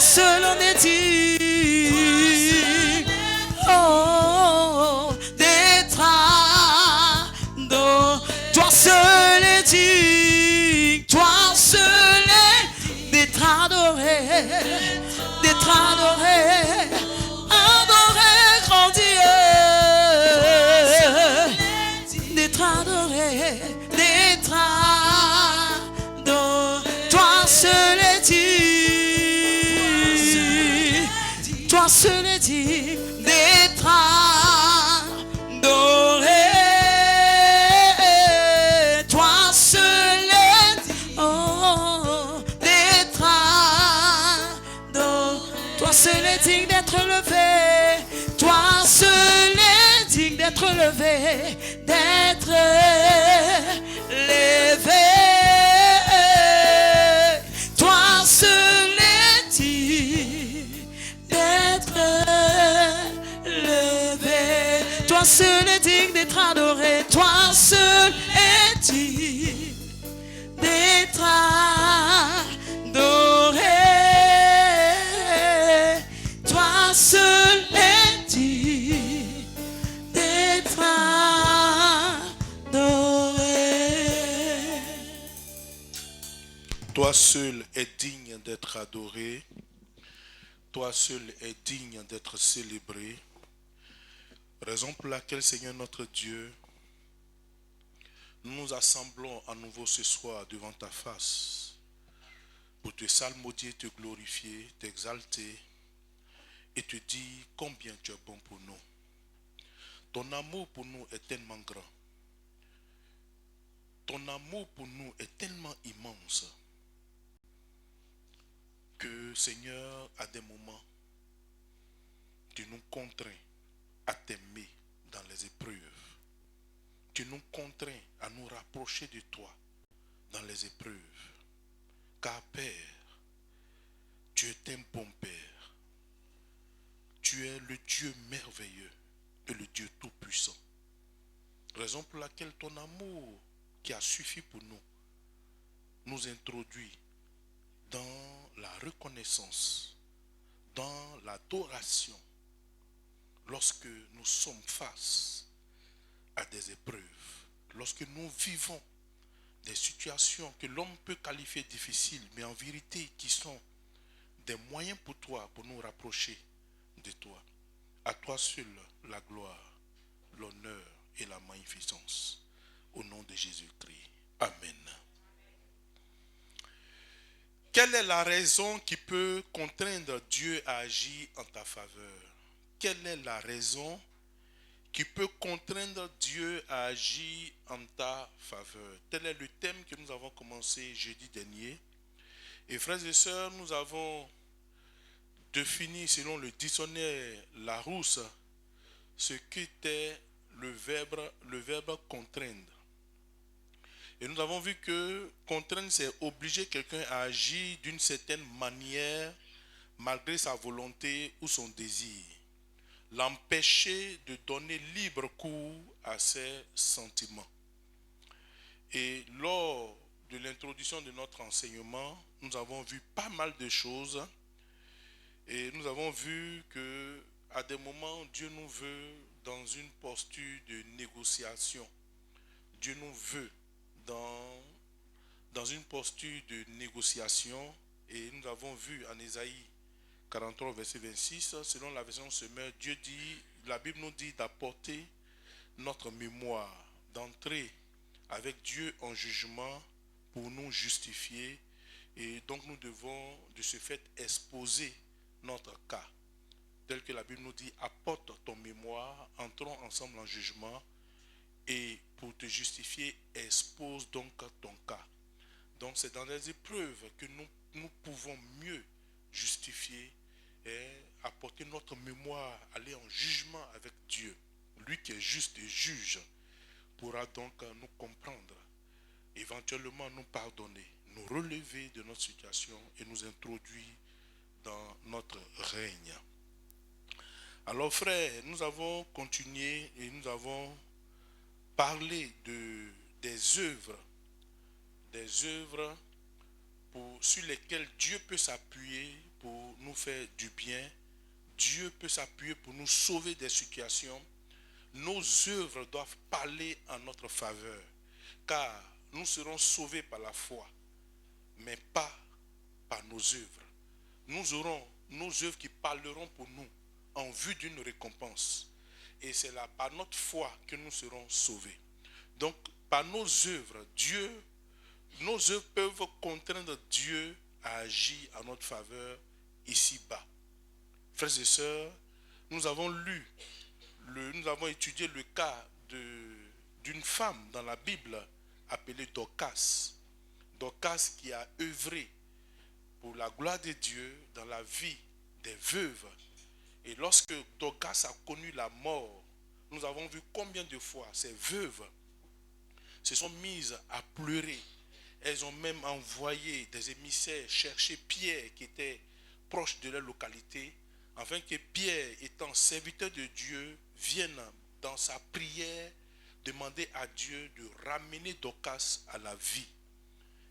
toi seul en est digne. Oh, d'être adoré. Toi seul est digne. Toi seul est d'être adoré. D'être adoré. Adoré, grand Dieu. D'être adoré. D'être adoré. Toi seul est digne. Toi seul est digne d'être adoré. Toi seul est oh, d'être adoré. Toi seul est digne d'être levé. Toi seul est digne d'être levé. D'être levé. Toi seul est digne d'être levé. Toi seul est digne d'être adoré. Toi seul est digne d'être adoré. Toi seul est digne d'être adoré. Toi seul es digne d'être adoré. Toi seul es digne d'être célébré. Raison pour laquelle, Seigneur notre Dieu, nous nous assemblons à nouveau ce soir devant ta face pour te psalmodier, te glorifier, t'exalter et te dire combien tu es bon pour nous. Ton amour pour nous est tellement grand. Ton amour pour nous est tellement immense que, Seigneur, à des moments, tu nous contrains à t'aimer dans les épreuves. Tu nous contrains à nous rapprocher de toi dans les épreuves. Car Père, tu es un bon Père. Tu es le Dieu merveilleux et le Dieu tout-puissant. Raison pour laquelle ton amour qui a suffi pour nous, nous introduit dans la reconnaissance, dans l'adoration, lorsque nous sommes face à des épreuves, lorsque nous vivons des situations que l'homme peut qualifier difficiles, mais en vérité qui sont des moyens pour toi, pour nous rapprocher de toi. À toi seul la gloire, l'honneur et la magnificence. Au nom de Jésus-Christ. Amen. Quelle est la raison qui peut contraindre Dieu à agir en ta faveur? Quelle est la raison qui peut contraindre Dieu à agir en ta faveur? Tel est le thème que nous avons commencé jeudi dernier. Et frères et sœurs, nous avons défini selon le dictionnaire Larousse ce qu'était le verbe contraindre. Et nous avons vu que contraindre, c'est obliger quelqu'un à agir d'une certaine manière malgré sa volonté ou son désir. L'empêcher de donner libre cours à ses sentiments. Et lors de l'introduction de notre enseignement, nous avons vu pas mal de choses. Et nous avons vu que à des moments, Dieu nous veut dans une posture de négociation. Dieu nous veut dans une posture de négociation. Et nous avons vu en Ésaïe 43, verset 26, selon la version Semeur, Dieu dit, la Bible nous dit d'apporter notre mémoire, d'entrer avec Dieu en jugement pour nous justifier. Et donc nous devons de ce fait exposer notre cas. Tel que la Bible nous dit, apporte ton mémoire, entrons ensemble en jugement. Et pour te justifier, expose donc ton cas. Donc c'est dans les épreuves que nous pouvons mieux justifier et apporter notre mémoire, aller en jugement avec Dieu. Lui qui est juste et juge pourra donc nous comprendre, éventuellement nous pardonner, nous relever de notre situation et nous introduire dans notre règne. Alors frères, nous avons continué et nous avons parlé des œuvres sur lesquelles Dieu peut s'appuyer pour nous faire du bien, Dieu peut s'appuyer pour nous sauver des situations. Nos œuvres doivent parler en notre faveur, car nous serons sauvés par la foi, mais pas par nos œuvres. Nous aurons nos œuvres qui parleront pour nous en vue d'une récompense. Et c'est là, par notre foi, que nous serons sauvés. Donc, par nos œuvres, nos œuvres peuvent contraindre Dieu à agir en notre faveur ici-bas. Frères et sœurs, nous avons étudié le cas d'une femme dans la Bible appelée Dorcas. Dorcas qui a œuvré pour la gloire de Dieu dans la vie des veuves. Et lorsque Dorcas a connu la mort, nous avons vu combien de fois ces veuves se sont mises à pleurer. Elles ont même envoyé des émissaires chercher Pierre qui était proche de leur localité, afin que Pierre, étant serviteur de Dieu, vienne dans sa prière demander à Dieu de ramener Dorcas à la vie.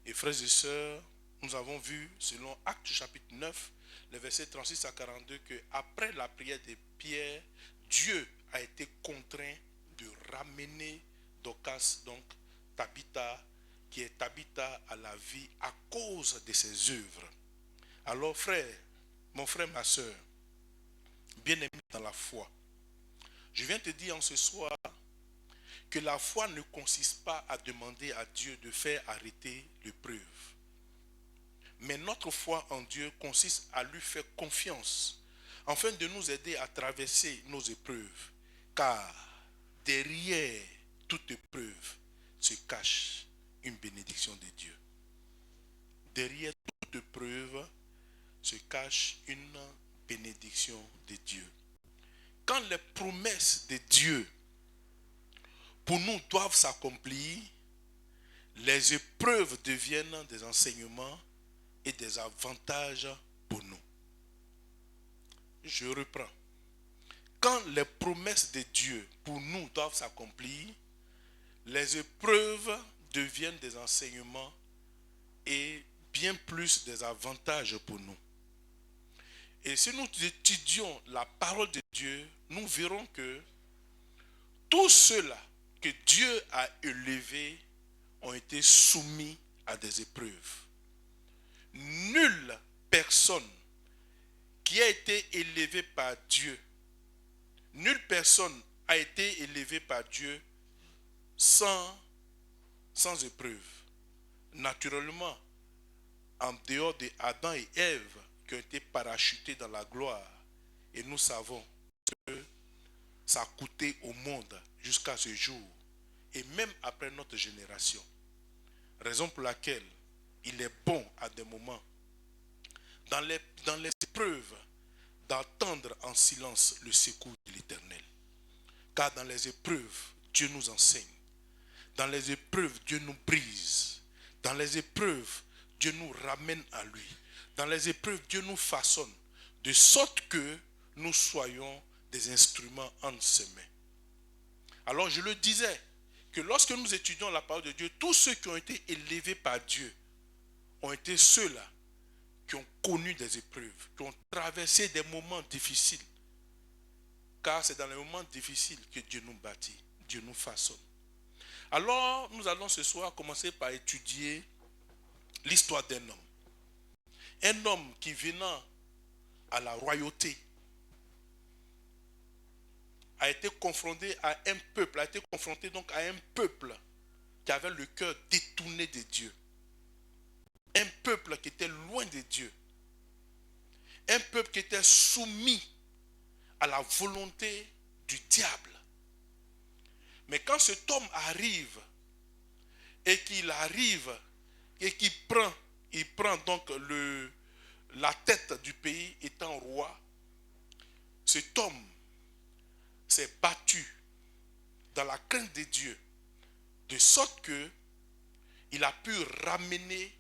Et frères et sœurs, nous avons vu, selon Actes chapitre 9, les versets 36 à 42, que après la prière de Pierre, Dieu a été contraint de ramener Dorcas, donc Tabitha, qui est Tabitha à la vie à cause de ses œuvres. Alors mon frère, ma soeur, bien-aimé dans la foi, je viens te dire en ce soir que la foi ne consiste pas à demander à Dieu de faire arrêter l'épreuve. Mais notre foi en Dieu consiste à lui faire confiance afin de nous aider à traverser nos épreuves. Car derrière toute épreuve se cache une bénédiction de Dieu. Derrière toute épreuve se cache une bénédiction de Dieu. Quand les promesses de Dieu pour nous doivent s'accomplir, les épreuves deviennent des enseignements et des avantages pour nous. Je reprends. Quand les promesses de Dieu pour nous doivent s'accomplir, les épreuves deviennent des enseignements et bien plus des avantages pour nous. Et si nous étudions la parole de Dieu, nous verrons que tous ceux-là que Dieu a élevés ont été soumis à des épreuves. Nulle personne qui a été élevée par Dieu, nulle personne a été élevée par Dieu sans épreuve. Naturellement, en dehors de Adam et Ève qui ont été parachutés dans la gloire, et nous savons que ça a coûté au monde jusqu'à ce jour, et même après notre génération. Raison pour laquelle il est bon à des moments, dans les épreuves, d'attendre en silence le secours de l'Éternel. Car dans les épreuves, Dieu nous enseigne. Dans les épreuves, Dieu nous brise. Dans les épreuves, Dieu nous ramène à lui. Dans les épreuves, Dieu nous façonne, de sorte que nous soyons des instruments entre ses mains. Alors je le disais, que lorsque nous étudions la parole de Dieu, tous ceux qui ont été élevés par Dieu ont été ceux-là qui ont connu des épreuves, qui ont traversé des moments difficiles. Car c'est dans les moments difficiles que Dieu nous bâtit, Dieu nous façonne. Alors, nous allons ce soir commencer par étudier l'histoire d'un homme. Un homme qui venant à la royauté a été confronté à un peuple, qui avait le cœur détourné de Dieu. Un peuple qui était loin de Dieu. Un peuple qui était soumis à la volonté du diable. Mais quand cet homme arrive et qu'il prend donc la tête du pays étant roi, cet homme s'est battu dans la crainte de Dieu, de sorte que il a pu ramener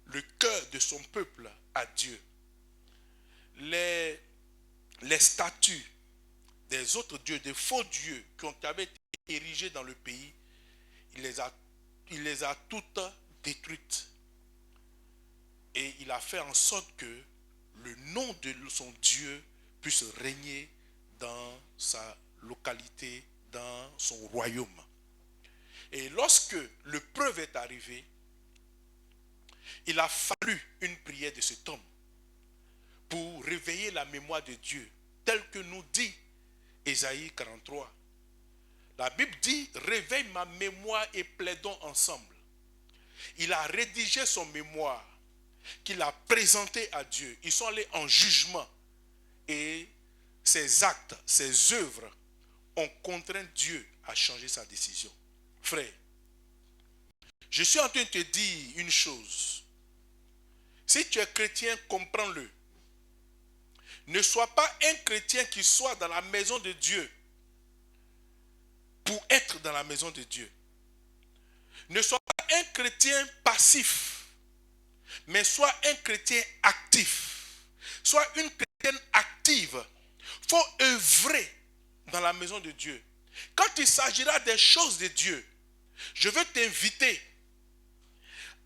le cœur de son peuple à Dieu. Les statues des autres dieux, des faux dieux qui avaient été érigés dans le pays, il les a toutes détruites. Et il a fait en sorte que le nom de son Dieu puisse régner dans sa localité, dans son royaume. Et lorsque l'épreuve est arrivée, il a fallu une prière de cet homme pour réveiller la mémoire de Dieu, tel que nous dit Ésaïe 43. La Bible dit, réveille ma mémoire et plaidons ensemble. Il a rédigé son mémoire, qu'il a présenté à Dieu. Ils sont allés en jugement et ses actes, ses œuvres ont contraint Dieu à changer sa décision. Frère, je suis en train de te dire une chose. Si tu es chrétien, comprends-le. Ne sois pas un chrétien qui soit dans la maison de Dieu pour être dans la maison de Dieu. Ne sois pas un chrétien passif, mais sois un chrétien actif. Sois une chrétienne active. Il faut œuvrer dans la maison de Dieu. Quand il s'agira des choses de Dieu, je veux t'inviter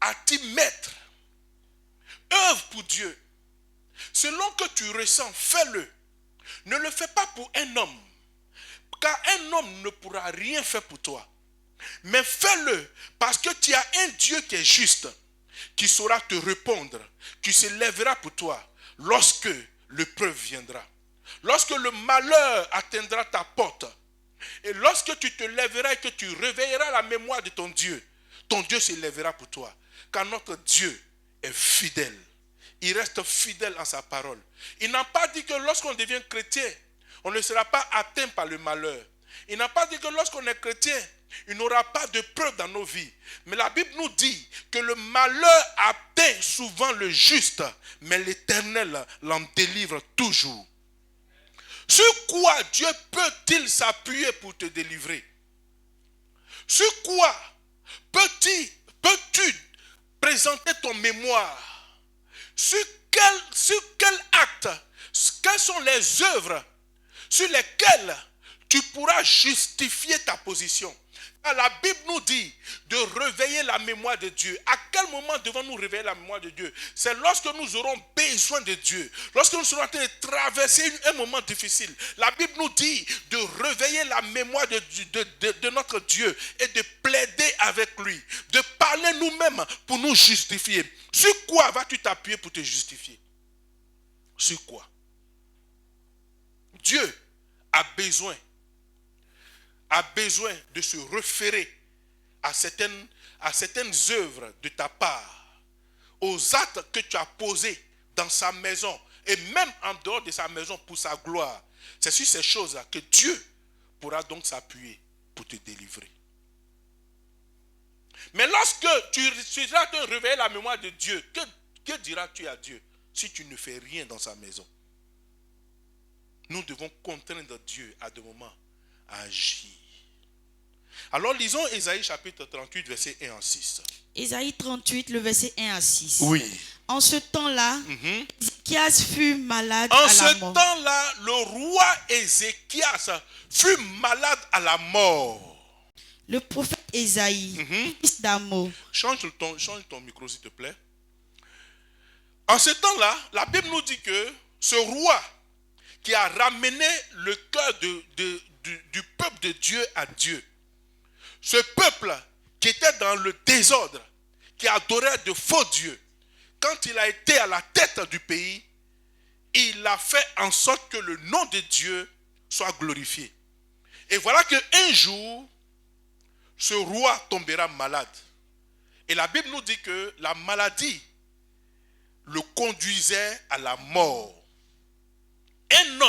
à t'y mettre. Œuvre pour Dieu. Selon que tu ressens, fais-le. Ne le fais pas pour un homme, car un homme ne pourra rien faire pour toi. Mais fais-le parce que tu as un Dieu qui est juste, qui saura te répondre, qui se lèvera pour toi lorsque l'épreuve viendra. Lorsque le malheur atteindra ta porte, et lorsque tu te lèveras et que tu réveilleras la mémoire de ton Dieu se lèvera pour toi. Car notre Dieu est fidèle. Il reste fidèle en sa parole. Il n'a pas dit que lorsqu'on devient chrétien, on ne sera pas atteint par le malheur. Il n'a pas dit que lorsqu'on est chrétien, il n'aura pas de preuves dans nos vies. Mais la Bible nous dit que le malheur atteint souvent le juste, mais l'Éternel l'en délivre toujours. Sur quoi Dieu peut-il s'appuyer pour te délivrer? Sur quoi peux-tu présenter ton mémoire? Sur quel acte, quelles sont les œuvres sur lesquelles tu pourras justifier ta position? Car la Bible nous dit de réveiller la mémoire de Dieu. À quel moment devons-nous réveiller la mémoire de Dieu? C'est lorsque nous aurons besoin de Dieu. Lorsque nous serons en train de traverser un moment difficile. La Bible nous dit de réveiller la mémoire de notre Dieu et de plaider avec lui. De parler nous-mêmes pour nous justifier. Sur quoi vas-tu t'appuyer pour te justifier? Sur quoi? Dieu a besoin de se référer à certaines œuvres de ta part, aux actes que tu as posés dans sa maison et même en dehors de sa maison pour sa gloire. C'est sur ces choses-là que Dieu pourra donc s'appuyer pour te délivrer. Mais lorsque tu seras de réveiller la mémoire de Dieu, que diras-tu à Dieu si tu ne fais rien dans sa maison? Nous devons contraindre Dieu à des moments à agir. Alors lisons Ésaïe chapitre 38, verset 1 à 6. Ésaïe 38, le verset 1 à 6. Oui. En ce temps-là, Ézéchias fut malade En à la ce mort. temps-là, le roi Ézéchias fut malade à la mort. Le prophète Ésaïe, fils d'Amos. Change ton micro, s'il te plaît. En ce temps-là, la Bible nous dit que ce roi qui a ramené le cœur du peuple de Dieu à Dieu, ce peuple qui était dans le désordre, qui adorait de faux dieux, quand il a été à la tête du pays, il a fait en sorte que le nom de Dieu soit glorifié. Et voilà qu'un jour, ce roi tombera malade. Et la Bible nous dit que la maladie le conduisait à la mort. Un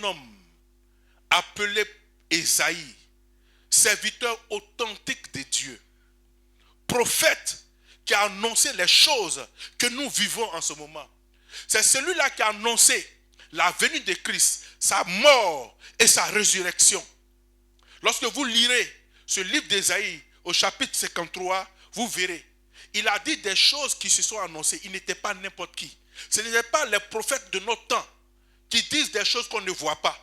homme appelé Ésaïe, serviteur authentique de Dieu, prophète qui a annoncé les choses que nous vivons en ce moment. C'est celui-là qui a annoncé la venue de Christ, sa mort et sa résurrection. Lorsque vous lirez ce livre d'Ésaïe au chapitre 53, vous verrez, il a dit des choses qui se sont annoncées. Il n'était pas n'importe qui. Ce n'étaient pas les prophètes de notre temps qui disent des choses qu'on ne voit pas,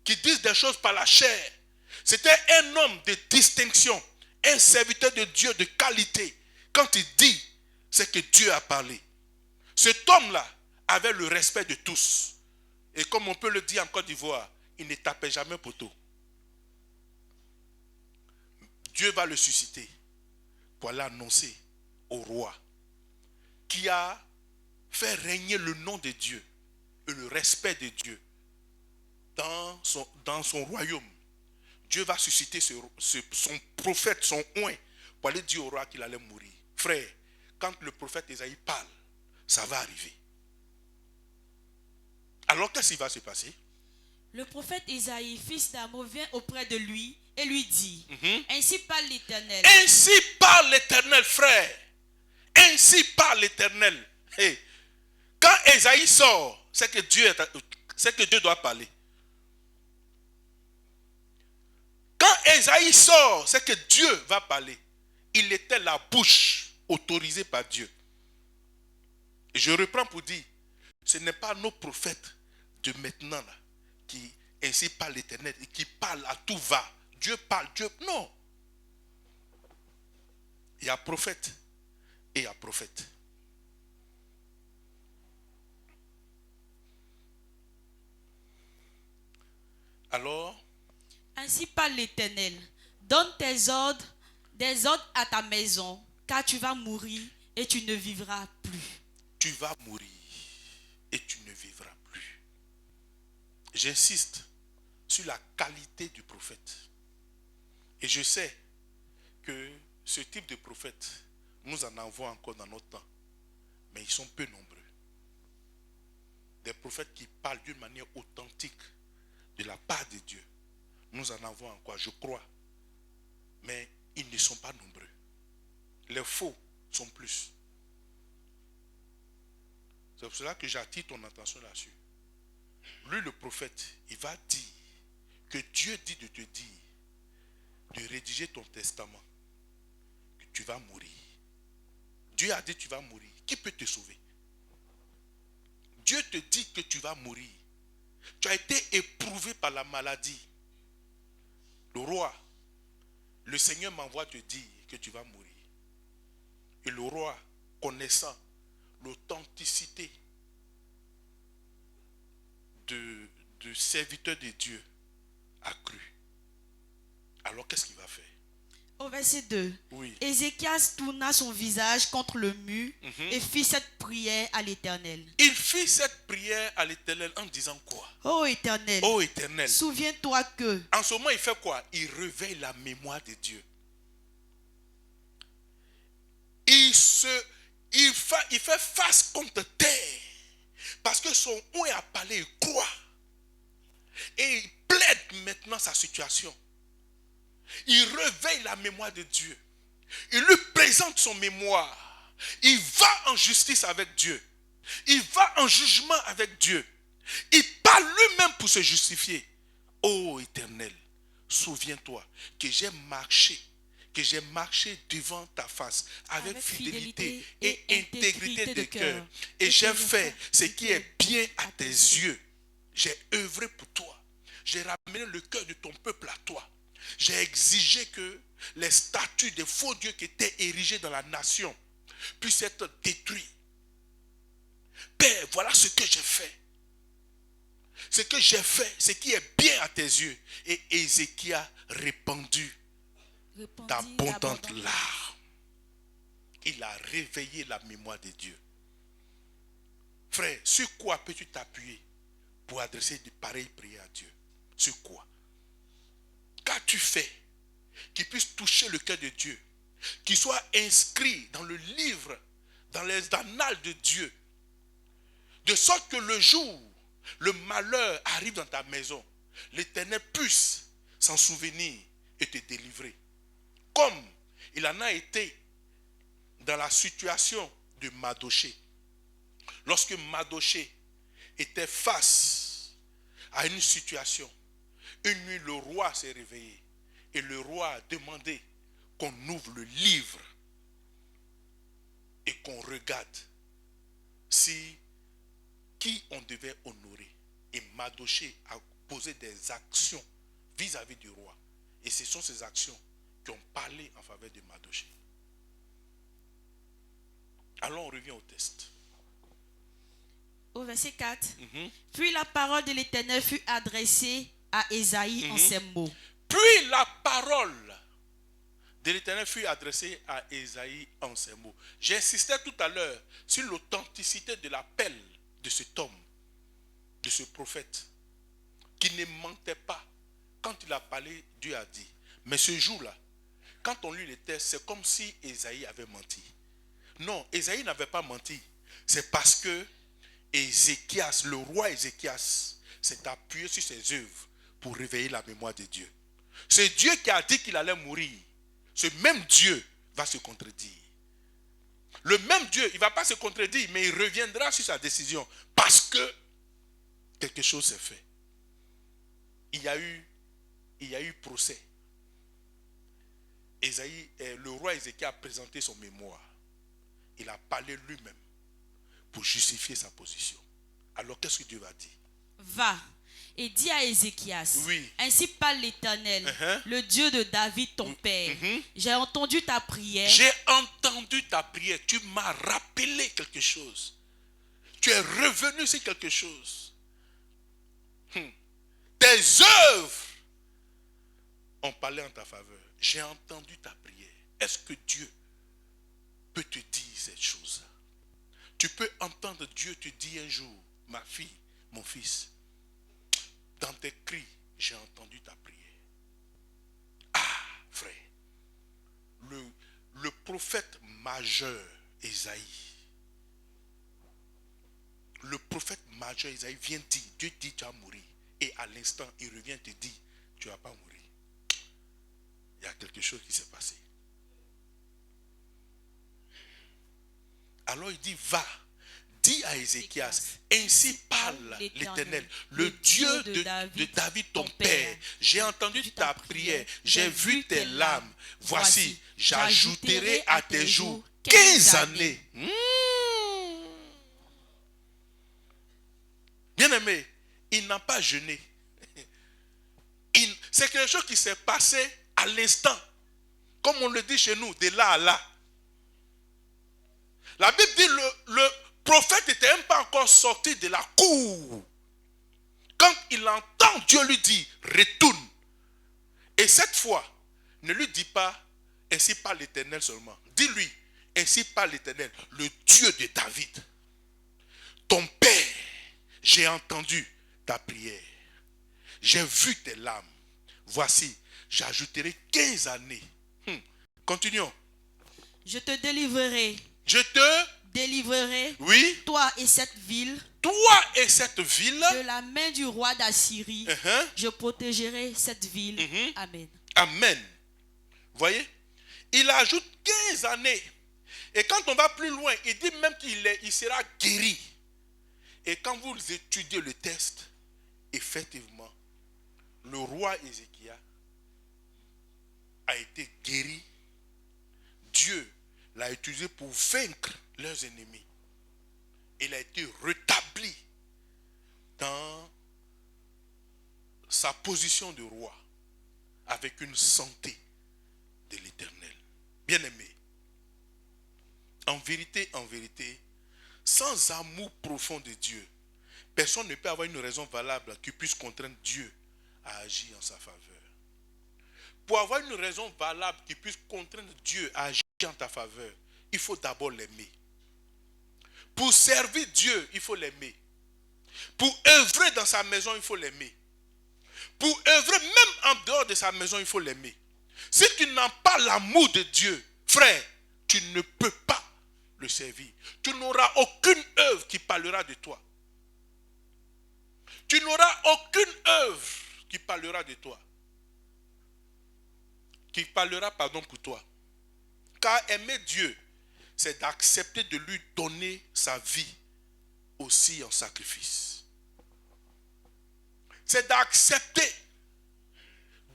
qui disent des choses par la chair. C'était un homme de distinction, un serviteur de Dieu de qualité. Quand il dit, c'est que Dieu a parlé. Cet homme-là avait le respect de tous. Et comme on peut le dire en Côte d'Ivoire, il ne tapait jamais poteau. Dieu va le susciter pour aller annoncer au roi qui a fait régner le nom de Dieu et le respect de Dieu dans son royaume. Dieu va susciter son prophète, son oint, pour aller dire au roi qu'il allait mourir. Frère, quand le prophète Ésaïe parle, ça va arriver. Alors qu'est-ce qui va se passer? Le prophète Isaïe, fils d'Amos, vient auprès de lui et lui dit, ainsi parle l'Éternel. Ainsi parle l'Éternel, frère. Ainsi parle l'Éternel. Hey. Quand Ésaïe sort, c'est que Dieu doit parler. Quand Ésaïe sort, c'est que Dieu va parler. Il était la bouche autorisée par Dieu. Et je reprends pour dire, ce n'est pas nos prophètes de maintenant là, qui ainsi parlent l'Éternel et qui parlent à tout va. Dieu parle, Dieu... Non. Il y a prophète et il y a prophète. Alors, ainsi parle l'Éternel. Donne des ordres à ta maison, car tu vas mourir et tu ne vivras plus. Tu vas mourir et tu ne vivras plus. J'insiste sur la qualité du prophète. Et je sais que ce type de prophète, nous en avons encore dans notre temps. Mais ils sont peu nombreux. Des prophètes qui parlent d'une manière authentique de la part de Dieu. Nous en avons encore, je crois. Mais ils ne sont pas nombreux. Les faux sont plus. C'est pour cela que j'attire ton attention là-dessus. Lui, le prophète, il va dire que Dieu dit de te dire de rédiger ton testament, que tu vas mourir. Dieu a dit que tu vas mourir. Qui peut te sauver? Dieu te dit que tu vas mourir. Tu as été éprouvé par la maladie. Le roi, le Seigneur m'envoie te dire que tu vas mourir. Et le roi, connaissant l'authenticité de serviteur de Dieu, a cru. Alors qu'est-ce qu'il va faire? Au verset 2, Oui. Ézéchias tourna son visage contre le mur et fit cette prière à l'Éternel. Il fit cette prière à l'Éternel en disant quoi? Ô Éternel, Ô Éternel, souviens-toi que... En ce moment, il fait quoi? Il réveille la mémoire de Dieu. Il fait face contre terre. Parce que son oint a parlé, il croit. Et il plaide maintenant sa situation. Il réveille la mémoire de Dieu. Il lui présente son mémoire. Il va en justice avec Dieu. Il va en jugement avec Dieu. Il parle lui-même pour se justifier. Ô Éternel, souviens-toi que j'ai marché devant ta face avec fidélité et intégrité de cœur. Et j'ai fait ce qui est bien à tes yeux. J'ai œuvré pour toi. J'ai ramené le cœur de ton peuple à toi. J'ai exigé que les statues des faux dieux qui étaient érigés dans la nation puissent être détruits. Père, voilà ce que j'ai fait. Ce que j'ai fait, ce qui est bien à tes yeux. Et Ézéchias a répandu d'abondantes larmes. Il a réveillé la mémoire de Dieu. Frère, sur quoi peux-tu t'appuyer pour adresser de pareilles prières à Dieu? Sur quoi? Qu'as-tu fait qui puisse toucher le cœur de Dieu, qui soit inscrit dans le livre, dans les annales de Dieu, de sorte que le jour le malheur arrive dans ta maison, l'Éternel puisse s'en souvenir et te délivrer. Comme il en a été dans la situation de Mardochée. Lorsque Mardochée était face à une situation, une nuit le roi s'est réveillé et le roi a demandé qu'on ouvre le livre et qu'on regarde si qui on devait honorer. Et Mardochée a posé des actions vis-à-vis du roi. Et ce sont ces actions qui ont parlé en faveur de Mardochée. Alors on revient au test. Au verset 4. Puis la parole de l'Éternel fut adressée à Ésaïe en ces mots. Puis la parole de l'Éternel fut adressée à Ésaïe en ces mots. J'insistais tout à l'heure sur l'authenticité de l'appel de cet homme, de ce prophète, qui ne mentait pas. Quand il a parlé, Dieu a dit. Mais ce jour-là, quand on lit les textes, c'est comme si Ésaïe avait menti. Non, Ésaïe n'avait pas menti. C'est parce que Ézéchias, le roi Ézéchias, s'est appuyé sur ses œuvres pour réveiller la mémoire de Dieu. C'est Dieu qui a dit qu'il allait mourir. Ce même Dieu va se contredire. Le même Dieu, il ne va pas se contredire, mais il reviendra sur sa décision parce que quelque chose s'est fait. Il y a eu procès. Le roi Ézéchias a présenté son mémoire. Il a parlé lui-même pour justifier sa position. Alors qu'est-ce que Dieu va dire? Va et dis à Ézéchias, oui. Ainsi parle l'Éternel, le Dieu de David ton père. J'ai entendu ta prière. J'ai entendu ta prière. Tu m'as rappelé quelque chose. Tu es revenu sur quelque chose. Tes œuvres ont parlé en ta faveur. J'ai entendu ta prière. Est-ce que Dieu peut te dire cette chose-là? Tu peux entendre Dieu te dire un jour, ma fille, mon fils, dans tes cris, j'ai entendu ta prière. Ah, frère, le prophète majeur Ésaïe, le prophète majeur Ésaïe vient dire, Dieu dit tu vas mourir. Et à l'instant, il revient te dire, tu ne vas pas mourir. Il y a quelque chose qui s'est passé. Alors il dit, va, dis à Ézéchias, ainsi parle l'Éternel, le Dieu de David ton père. J'ai entendu ta prière, j'ai vu tes larmes. Voici, j'ajouterai à tes jours 15 années. Bien-aimé, il n'a pas jeûné. C'est quelque chose qui s'est passé à l'instant. Comme on le dit chez nous, de là à là. La Bible dit le prophète n'était même pas encore sorti de la cour. Quand il entend Dieu lui dire, retourne. Et cette fois, ne lui dis pas, ainsi parle l'Éternel seulement. Dis-lui, ainsi parle l'Éternel, le Dieu de David. Ton père, j'ai entendu ta prière. J'ai vu tes larmes. Voici, j'ajouterai 15 années. Continuons. Je te délivrerai. Je te délivrerai, oui, toi et cette ville, de la main du roi d'Assyrie. Je protégerai cette ville. Amen. Amen. Voyez, il ajoute 15 années. Et quand on va plus loin, il dit même qu'il sera guéri. Et quand vous étudiez le texte, effectivement, le roi Ézéchias a été guéri. Dieu l'a utilisé pour vaincre leurs ennemis. Il a été rétabli dans sa position de roi avec une santé de l'Éternel. Bien-aimé, en vérité, sans amour profond de Dieu, personne ne peut avoir une raison valable qui puisse contraindre Dieu à agir en sa faveur. Pour avoir une raison valable qui puisse contraindre Dieu à agir en ta faveur, il faut d'abord l'aimer. Pour servir Dieu, il faut l'aimer. Pour œuvrer dans sa maison, il faut l'aimer. Pour œuvrer même en dehors de sa maison, il faut l'aimer. Si tu n'as pas l'amour de Dieu, frère, tu ne peux pas le servir. Tu n'auras aucune œuvre qui parlera de toi. Tu n'auras aucune œuvre qui parlera de toi. Qui parlera, pour toi. Car aimer Dieu, c'est d'accepter de lui donner sa vie aussi en sacrifice. C'est d'accepter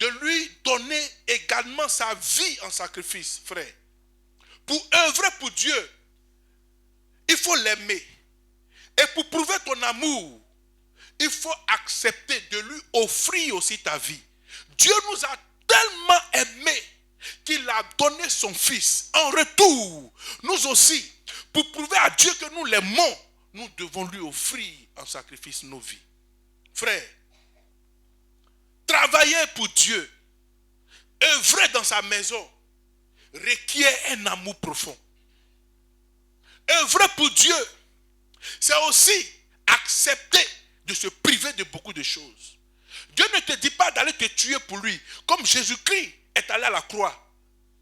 de lui donner également sa vie en sacrifice, frère. Pour œuvrer pour Dieu, il faut l'aimer. Et pour prouver ton amour, il faut accepter de lui offrir aussi ta vie. Dieu nous a tellement aimés qu'il a donné son fils. En retour, nous aussi, pour prouver à Dieu que nous l'aimons, nous devons lui offrir en sacrifice nos vies. Frère, travailler pour Dieu, œuvrer dans sa maison, requiert un amour profond. Œuvrer pour Dieu, c'est aussi accepter de se priver de beaucoup de choses. Dieu ne te dit pas d'aller te tuer pour lui, comme Jésus-Christ est allé à la croix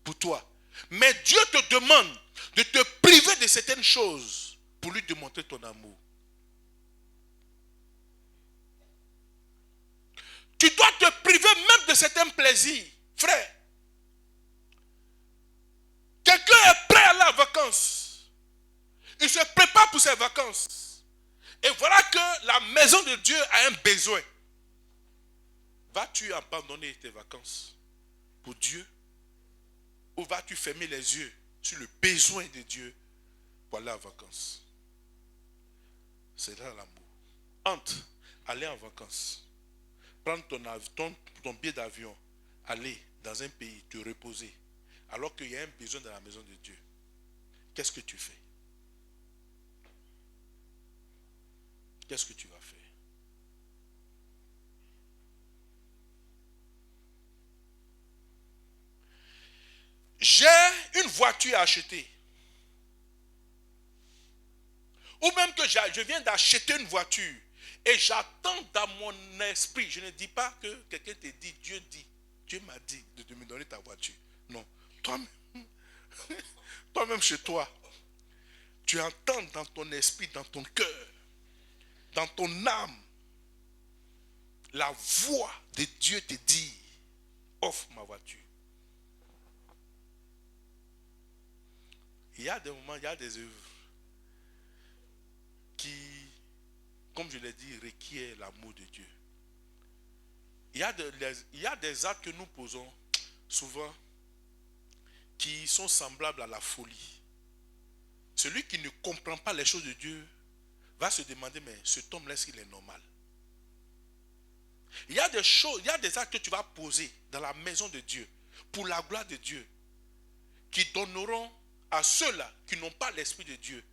pour toi. Mais Dieu te demande de te priver de certaines choses pour lui démontrer ton amour. Tu dois te priver même de certains plaisirs, frère. Quelqu'un est prêt à aller en vacances. Il se prépare pour ses vacances. Et voilà que la maison de Dieu a un besoin. Vas-tu abandonner tes vacances pour Dieu? Ou vas-tu fermer les yeux sur le besoin de Dieu pour aller en vacances? C'est là l'amour. Entre aller en vacances, prendre ton billet d'avion, aller dans un pays, te reposer, alors qu'il y a un besoin dans la maison de Dieu. Qu'est-ce que tu fais? Qu'est-ce que tu vas faire? J'ai une voiture à acheter. Ou même que je viens d'acheter une voiture et j'attends dans mon esprit. Je ne dis pas que quelqu'un te dit, Dieu m'a dit de me donner ta voiture. Non. Toi-même chez toi, tu entends dans ton esprit, dans ton cœur, dans ton âme, la voix de Dieu te dit, offre ma voiture. Il y a des moments, il y a des œuvres qui, comme je l'ai dit, requièrent l'amour de Dieu. Il y a des actes que nous posons souvent qui sont semblables à la folie. Celui qui ne comprend pas les choses de Dieu va se demander, mais cet homme-là, est-ce qu'il est normal? Il y a des choses, il y a des actes que tu vas poser dans la maison de Dieu pour la gloire de Dieu qui donneront à ceux-là qui n'ont pas l'esprit de Dieu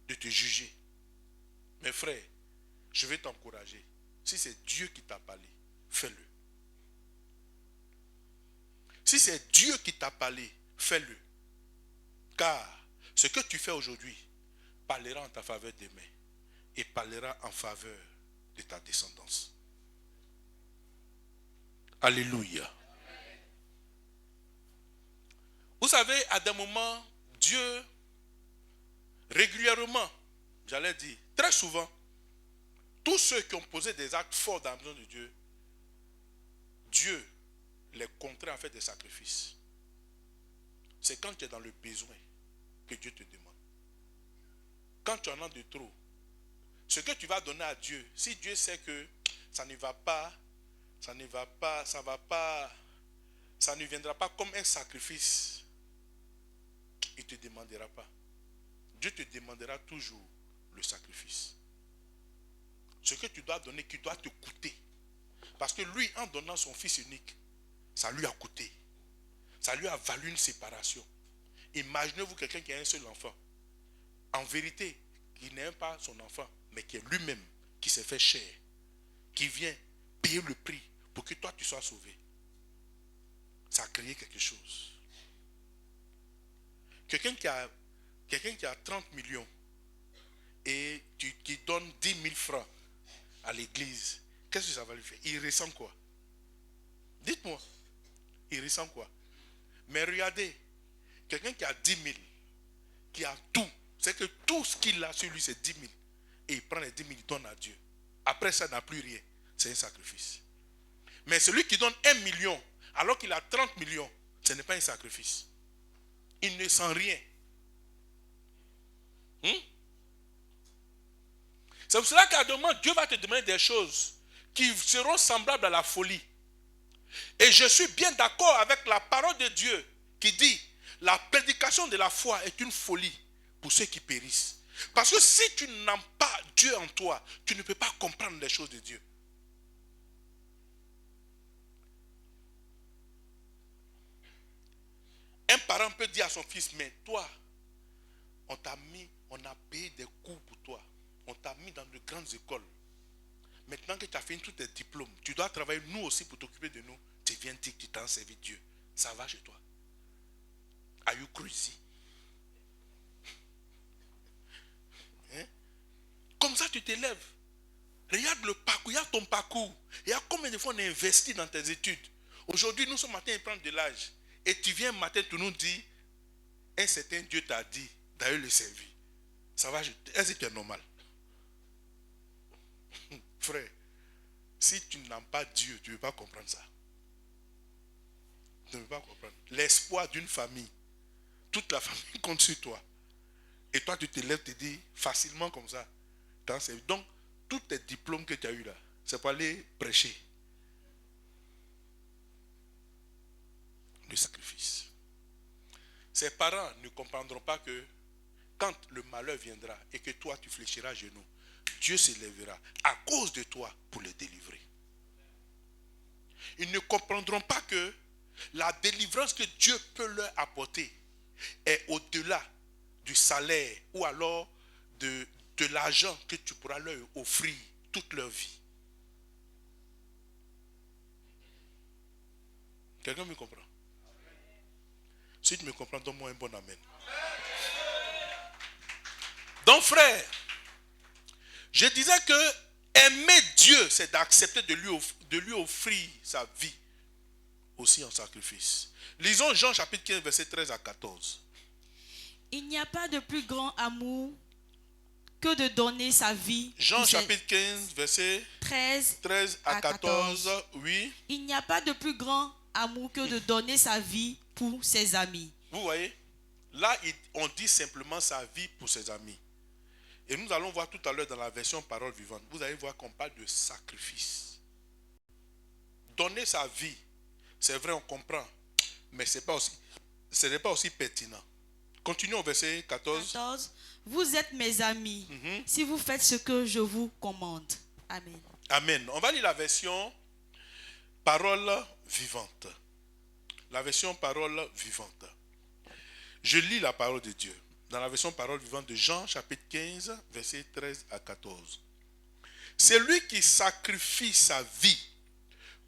de te juger. Mes frères, je vais t'encourager. Si c'est Dieu qui t'a parlé, fais-le. Si c'est Dieu qui t'a parlé, fais-le. Car ce que tu fais aujourd'hui parlera en ta faveur demain et parlera en faveur de ta descendance. Alléluia. Vous savez, à des moments, Dieu, régulièrement, j'allais dire, très souvent, tous ceux qui ont posé des actes forts dans la maison de Dieu, Dieu les contraint à faire des sacrifices. C'est quand tu es dans le besoin que Dieu te demande. Quand tu en as de trop, ce que tu vas donner à Dieu, si Dieu sait que ça ne va pas, ça ne viendra pas comme un sacrifice, il ne te demandera pas. Dieu te demandera toujours le sacrifice. Ce que tu dois donner, qui doit te coûter. Parce que lui, en donnant son fils unique, ça lui a coûté. Ça lui a valu une séparation. Imaginez-vous quelqu'un qui a un seul enfant. En vérité, qui n'aime pas son enfant, mais qui est lui-même, qui s'est fait chair, qui vient payer le prix pour que toi tu sois sauvé. Ça a créé quelque chose. Quelqu'un qui a 30 millions et qui donne 10 000 francs à l'église, qu'est-ce que ça va lui faire? Il ressent quoi? Dites-moi, il ressent quoi? Mais regardez, quelqu'un qui a 10 000, qui a tout, c'est que tout ce qu'il a sur lui c'est 10 000. Et il prend les 10 000, il donne à Dieu. Après ça, il n'a plus rien. C'est un sacrifice. Mais celui qui donne 1 million, alors qu'il a 30 millions, ce n'est pas un sacrifice. Il ne sent rien. C'est pour cela qu'à demain, Dieu va te demander des choses qui seront semblables à la folie. Et je suis bien d'accord avec la parole de Dieu qui dit, la prédication de la foi est une folie pour ceux qui périssent. Parce que si tu n'as pas Dieu en toi, tu ne peux pas comprendre les choses de Dieu. Un parent peut dire à son fils, mais toi, on a payé des coups pour toi. On t'a mis dans de grandes écoles. Maintenant que tu as fini tous tes diplômes, tu dois travailler nous aussi pour t'occuper de nous. Tu viens dire que tu t'as servi Dieu. Ça va chez toi? Are you crazy? Hein? Comme ça, tu t'élèves. Regarde le parcours, regarde ton parcours. Regarde combien de fois on a investi dans tes études. Aujourd'hui, nous sommes matin, ils prennent de l'âge. Et tu viens matin, tu nous dis, un certain Dieu t'a dit d'aller le servir. Ça va, est-ce que c'est normal? Frère, si tu n'aimes pas Dieu, tu ne veux pas comprendre ça. Tu ne veux pas comprendre. L'espoir d'une famille, toute la famille compte sur toi. Et toi, tu te lèves, tu te dis facilement comme ça. Donc, tous tes diplômes que tu as eu là, c'est pour aller prêcher. Le sacrifice. Ses parents ne comprendront pas que quand le malheur viendra et que toi tu fléchiras à genoux, Dieu se lèvera à cause de toi pour le délivrer. Ils ne comprendront pas que la délivrance que Dieu peut leur apporter est au-delà du salaire ou alors de l'argent que tu pourras leur offrir toute leur vie. Quelqu'un me comprend? Si tu me comprends, donne-moi un bon amen. Donc frère, je disais que aimer Dieu, c'est d'accepter de lui offrir sa vie aussi en sacrifice. Lisons Jean chapitre 15, verset 13 à 14. Il n'y a pas de plus grand amour que de donner sa vie. Jean chapitre 15, verset 13 à 14. Oui. Il n'y a pas de plus grand amour que de donner sa vie pour ses amis. Vous voyez, là on dit simplement sa vie pour ses amis. Et nous allons voir tout à l'heure dans la version parole vivante. Vous allez voir qu'on parle de sacrifice. Donner sa vie, c'est vrai, on comprend. Mais ce n'est pas aussi pertinent. Continuons au verset 14. Vous êtes mes amis, si vous faites ce que je vous commande. Amen. Amen. On va lire la version parole vivante. La version parole vivante. Je lis la parole de Dieu. Dans la version parole vivante de Jean, chapitre 15, versets 13 à 14. C'est lui qui sacrifie sa vie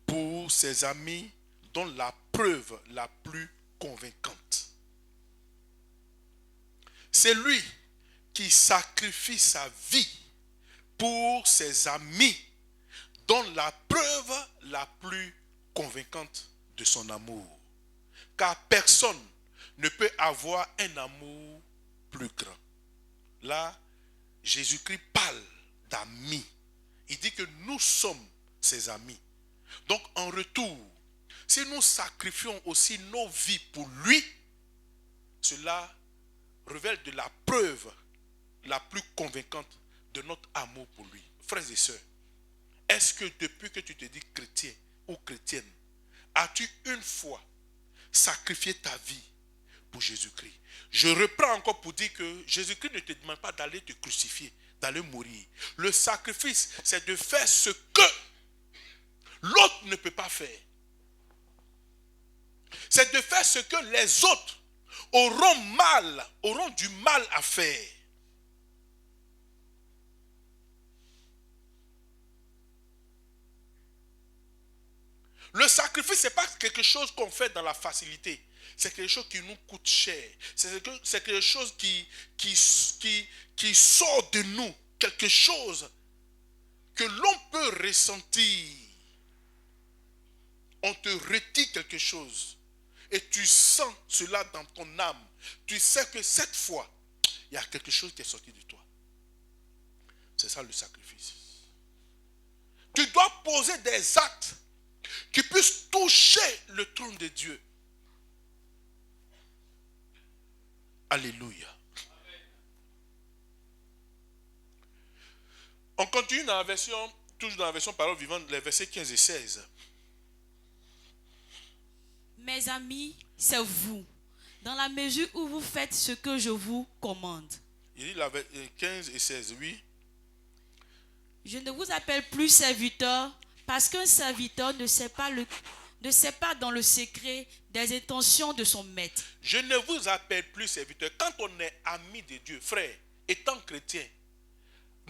pour ses amis, dont la preuve la plus convaincante. C'est lui qui sacrifie sa vie pour ses amis, dont la preuve la plus convaincante de son amour. Car personne ne peut avoir un amour plus grand. Là, Jésus-Christ parle d'amis. Il dit que nous sommes ses amis. Donc, en retour, si nous sacrifions aussi nos vies pour lui, cela révèle de la preuve la plus convaincante de notre amour pour lui. Frères et sœurs, est-ce que depuis que tu te dis chrétien ou chrétienne, as-tu une fois sacrifié ta vie pour Jésus-Christ? Je reprends encore pour dire que Jésus-Christ ne te demande pas d'aller te crucifier, d'aller mourir. Le sacrifice, c'est de faire ce que l'autre ne peut pas faire. C'est de faire ce que les autres auront du mal à faire. Le sacrifice, ce n'est pas quelque chose qu'on fait dans la facilité. C'est quelque chose qui nous coûte cher. C'est quelque chose qui sort de nous. Quelque chose que l'on peut ressentir. On te retire quelque chose. Et tu sens cela dans ton âme. Tu sais que cette fois, il y a quelque chose qui est sorti de toi. C'est ça le sacrifice. Tu dois poser des actes qui puissent toucher le trône de Dieu. Alléluia. On continue dans la version, toujours dans la version parole vivante, les versets 15 et 16. Mes amis, c'est vous, dans la mesure où vous faites ce que je vous commande. Il dit la 15 et 16, oui. Je ne vous appelle plus serviteur, parce qu'un serviteur ne sait pas dans le secret des intentions de son maître. Je ne vous appelle plus serviteur. Quand on est ami de Dieu, frère, étant chrétien,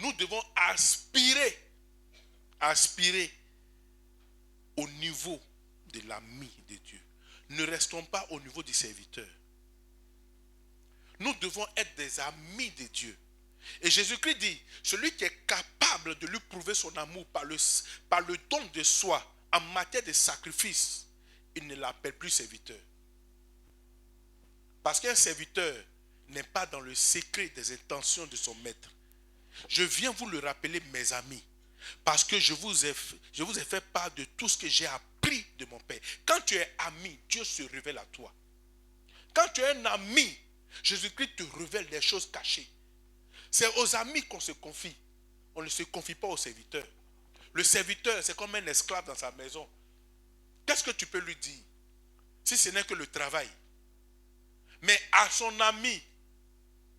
nous devons aspirer au niveau de l'ami de Dieu. Ne restons pas au niveau du serviteur. Nous devons être des amis de Dieu. Et Jésus-Christ dit, celui qui est capable de lui prouver son amour par le don de soi en matière de sacrifice, il ne l'appelle plus serviteur. Parce qu'un serviteur n'est pas dans le secret des intentions de son maître. Je viens vous le rappeler, mes amis, parce que je vous ai fait part de tout ce que j'ai appris de mon Père. Quand tu es ami, Dieu se révèle à toi. Quand tu es un ami, Jésus-Christ te révèle des choses cachées. C'est aux amis qu'on se confie. On ne se confie pas au serviteur. Le serviteur, c'est comme un esclave dans sa maison. Qu'est-ce que tu peux lui dire si ce n'est que le travail? Mais à son ami,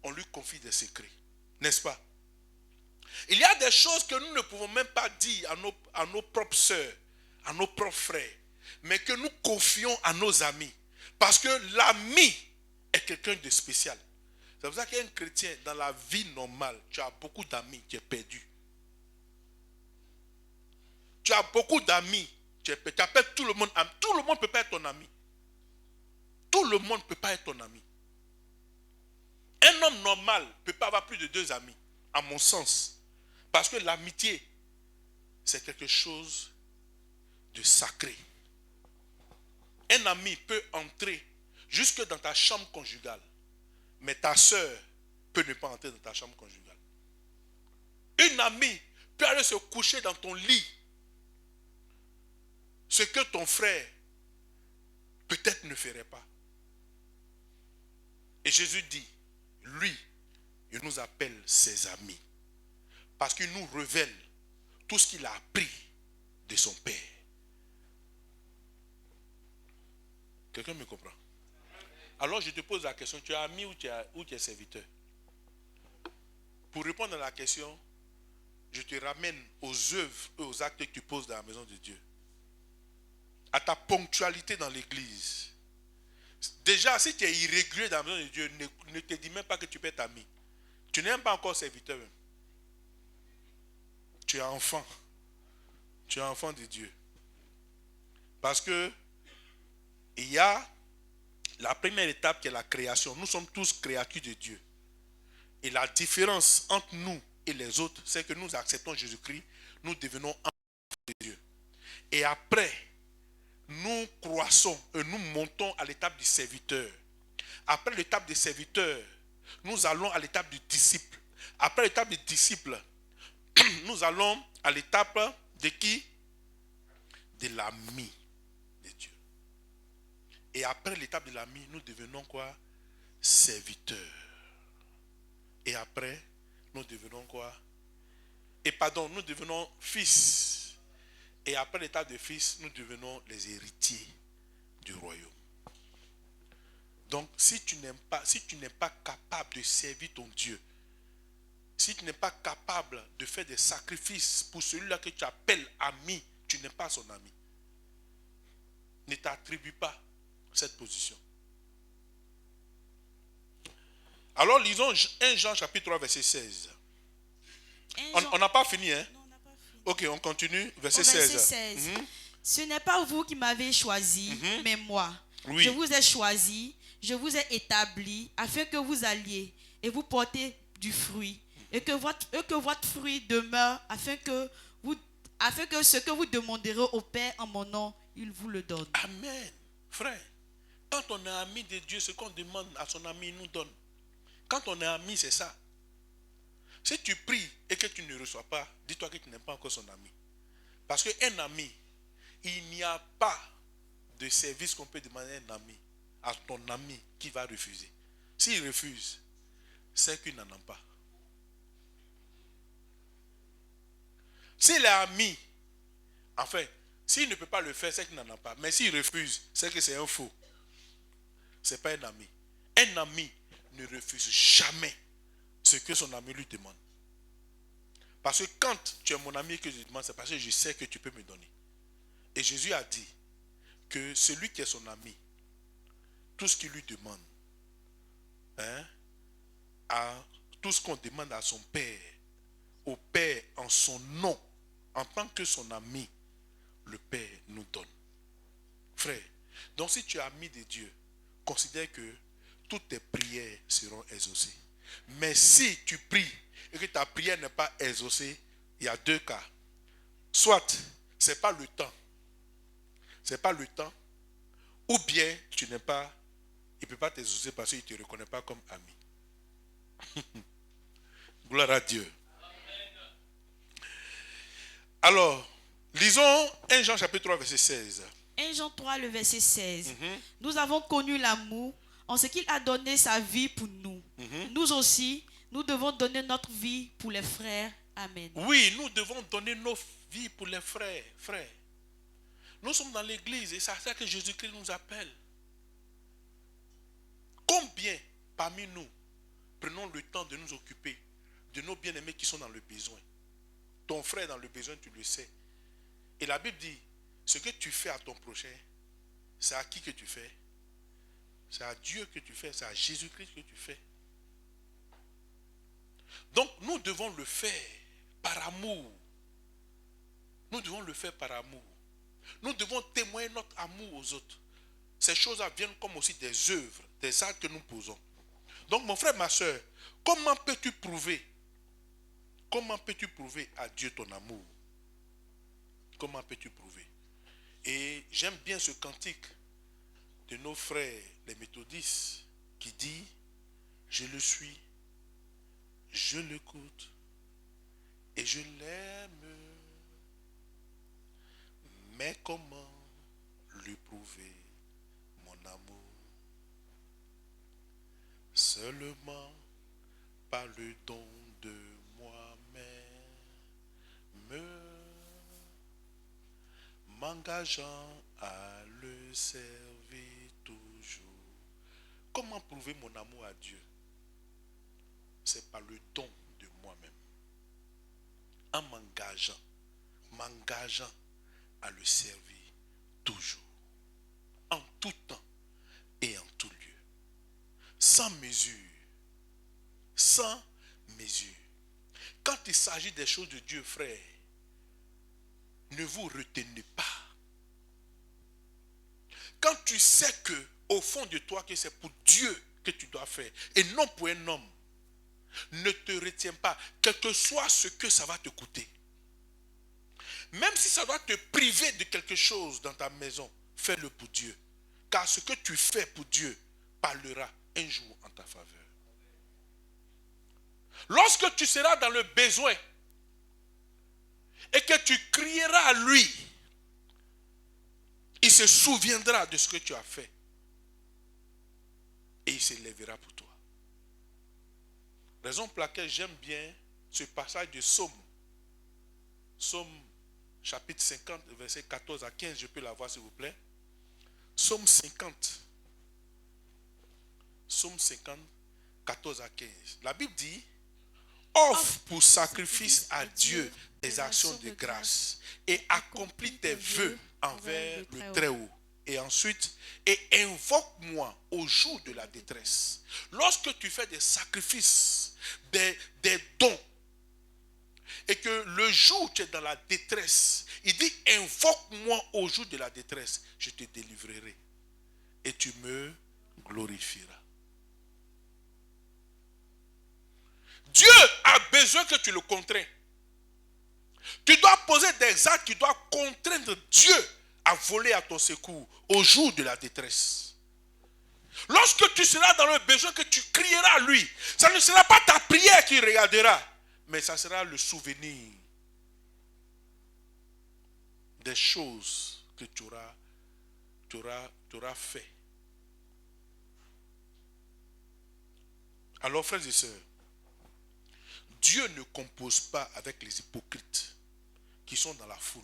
on lui confie des secrets. N'est-ce pas? Il y a des choses que nous ne pouvons même pas dire à nos propres sœurs, à nos propres frères, mais que nous confions à nos amis. Parce que l'ami est quelqu'un de spécial. C'est pour ça qu'un chrétien, dans la vie normale, tu as beaucoup d'amis, tu es perdu. Tu as beaucoup d'amis, tu appelles tout le monde ami. Tout le monde ne peut pas être ton ami. Tout le monde ne peut pas être ton ami. Un homme normal ne peut pas avoir plus de 2 amis, à mon sens. Parce que l'amitié, c'est quelque chose de sacré. Un ami peut entrer jusque dans ta chambre conjugale. Mais ta soeur peut ne pas entrer dans ta chambre conjugale. Une amie peut aller se coucher dans ton lit. Ce que ton frère peut-être ne ferait pas. Et Jésus dit, lui, il nous appelle ses amis. Parce qu'il nous révèle tout ce qu'il a appris de son Père. Quelqu'un me comprend? Alors je te pose la question, tu es ami ou tu es serviteur? Pour répondre à la question, je te ramène aux œuvres et aux actes que tu poses dans la maison de Dieu. À ta ponctualité dans l'église. Déjà, si tu es irrégulier dans la maison de Dieu, ne te dis même pas que tu peux être ami. Tu n'es même pas encore serviteur. Même. Tu es enfant. Tu es enfant de Dieu. Parce que il y a la première étape qui est la création. Nous sommes tous créatures de Dieu. Et la différence entre nous et les autres, c'est que nous acceptons Jésus-Christ, nous devenons enfants de Dieu. Et après, nous croissons et nous montons à l'étape du serviteur. Après l'étape du serviteur, nous allons à l'étape du disciple. Après l'étape du disciple, nous allons à l'étape de qui? De l'ami de Dieu. Et après l'étape de l'ami, nous devenons quoi? Serviteurs. Et après, nous devenons quoi? Nous devenons fils. Et après l'étape de fils, nous devenons les héritiers du royaume. Donc, si tu n'es pas capable de servir ton Dieu, si tu n'es pas capable de faire des sacrifices pour celui-là que tu appelles ami, tu n'es pas son ami. Ne t'attribue pas cette position. Alors lisons 1 Jean chapitre 3 verset 16. On n'a pas fini, hein? Non, on n'a pas fini. Ok, on continue. Verset 16. Ce n'est pas vous qui m'avez choisi, mais moi. Oui. Je vous ai choisi, je vous ai établi, afin que vous alliez et vous portez du fruit. Et que votre fruit demeure, afin que ce que vous demanderez au Père en mon nom, il vous le donne. Amen. Frère, quand on est ami de Dieu, ce qu'on demande à son ami, il nous donne. Quand on est ami, c'est ça. Si tu pries et que tu ne reçois pas, dis-toi que tu n'es pas encore son ami. Parce qu'un ami, il n'y a pas de service qu'on peut demander à un ami, à ton ami qui va refuser. S'il refuse, c'est qu'il n'en a pas. S'il est ami, enfin, s'il ne peut pas le faire, c'est qu'il n'en a pas. Mais s'il refuse, c'est que c'est un faux. Ce n'est pas un ami. Un ami ne refuse jamais ce que son ami lui demande. Parce que quand tu es mon ami et que je te demande, c'est parce que je sais que tu peux me donner. Et Jésus a dit que celui qui est son ami, tout ce qu'il lui demande, tout ce qu'on demande à son Père au Père en son nom, en tant que son ami, le Père nous donne. Frère, donc si tu es ami de Dieu, considère que toutes tes prières seront exaucées. Mais si tu pries et que ta prière n'est pas exaucée, il y a deux cas. Soit, ce n'est pas le temps. Ce n'est pas le temps. Ou bien, tu n'es pas, il ne peut pas t'exaucer parce qu'il ne te reconnaît pas comme ami. Gloire à Dieu. Alors, lisons 1 Jean chapitre 3, verset 16. 1 Jean 3, le verset 16. Nous avons connu l'amour en ce qu'il a donné sa vie pour nous. Nous aussi, nous devons donner notre vie pour les frères. Amen. Oui, nous devons donner nos vies pour les frères. Frères. Nous sommes dans l'église et c'est à ça que Jésus-Christ nous appelle. Combien parmi nous prenons le temps de nous occuper de nos bien-aimés qui sont dans le besoin? Ton frère dans le besoin, tu le sais. Et la Bible dit, ce que tu fais à ton prochain, c'est à qui que tu fais? C'est à Dieu que tu fais, c'est à Jésus-Christ que tu fais. Donc nous devons le faire par amour. Nous devons le faire par amour. Nous devons témoigner notre amour aux autres. Ces choses-là viennent comme aussi des œuvres, des actes que nous posons. Donc mon frère, ma soeur, comment peux-tu prouver à Dieu ton amour? Comment peux-tu prouver? Et j'aime bien ce cantique de nos frères, les méthodistes, qui dit, je le suis, je l'écoute et je l'aime. Mais comment lui prouver mon amour? Seulement par le don de moi-même, m'engageant à le servir toujours. Comment prouver mon amour à Dieu? C'est par le don de moi-même. En m'engageant à le servir toujours, en tout temps et en tout lieu, sans mesure. Quand il s'agit des choses de Dieu, frère, ne vous retenez pas. Quand tu sais que au fond de toi que c'est pour Dieu que tu dois faire et non pour un homme, ne te retiens pas, quel que soit ce que ça va te coûter. Même si ça doit te priver de quelque chose dans ta maison, fais-le pour Dieu. Car ce que tu fais pour Dieu parlera un jour en ta faveur. Lorsque tu seras dans le besoin et que tu crieras à lui, il se souviendra de ce que tu as fait et il se lèvera pour toi. Raison pour laquelle j'aime bien ce passage de Psaume chapitre 50, verset 14 à 15, je peux l'avoir s'il vous plaît. Psaume 50, 14 à 15. La Bible dit, offre pour sacrifice à Dieu des actions de grâce et accomplis tes vœux envers le Très-Haut. Et ensuite, et invoque-moi au jour de la détresse. Lorsque tu fais des sacrifices, des dons, et que le jour où tu es dans la détresse, il dit, invoque-moi au jour de la détresse, je te délivrerai et tu me glorifieras. Dieu a besoin que tu le contraignes. Tu dois poser des actes qui doivent contraindre Dieu à voler à ton secours au jour de la détresse. Lorsque tu seras dans le besoin, que tu crieras à lui, ça ne sera pas ta prière qui regardera, mais ça sera le souvenir des choses que tu auras fait. Alors, frères et sœurs, Dieu ne compose pas avec les hypocrites qui sont dans la foule.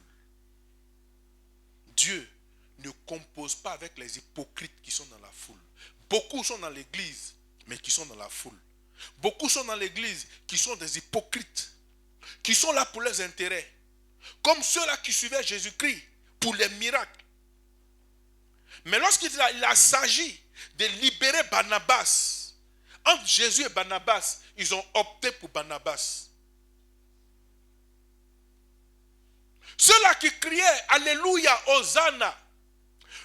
Dieu ne compose pas avec les hypocrites qui sont dans la foule. Beaucoup sont dans l'église, mais qui sont dans la foule. Beaucoup sont dans l'église qui sont des hypocrites, qui sont là pour leurs intérêts. Comme ceux-là qui suivaient Jésus-Christ pour les miracles. Mais lorsqu'il a s'agi de libérer Barnabas, entre Jésus et Barnabas, ils ont opté pour Barnabas. Ceux-là qui criaient Alléluia, Hosanna,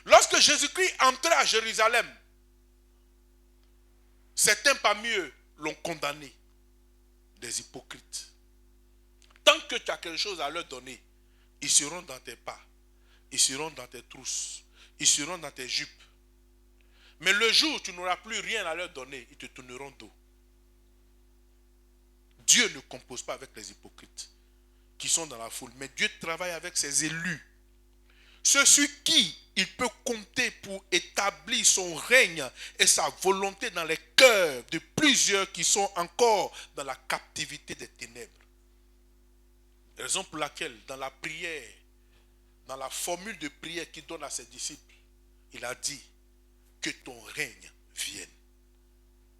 lorsque Jésus-Christ entrait à Jérusalem, certains parmi eux l'ont condamné, des hypocrites. Tant que tu as quelque chose à leur donner, ils seront dans tes pas, ils seront dans tes trousses, ils seront dans tes jupes. Mais le jour où tu n'auras plus rien à leur donner, ils te tourneront dos. Dieu ne compose pas avec les hypocrites qui sont dans la foule, mais Dieu travaille avec ses élus. Ceux sur qui il peut compter pour établir son règne et sa volonté dans les cœurs de plusieurs qui sont encore dans la captivité des ténèbres. Raison pour laquelle, dans la prière, dans la formule de prière qu'il donne à ses disciples, il a dit que ton règne vienne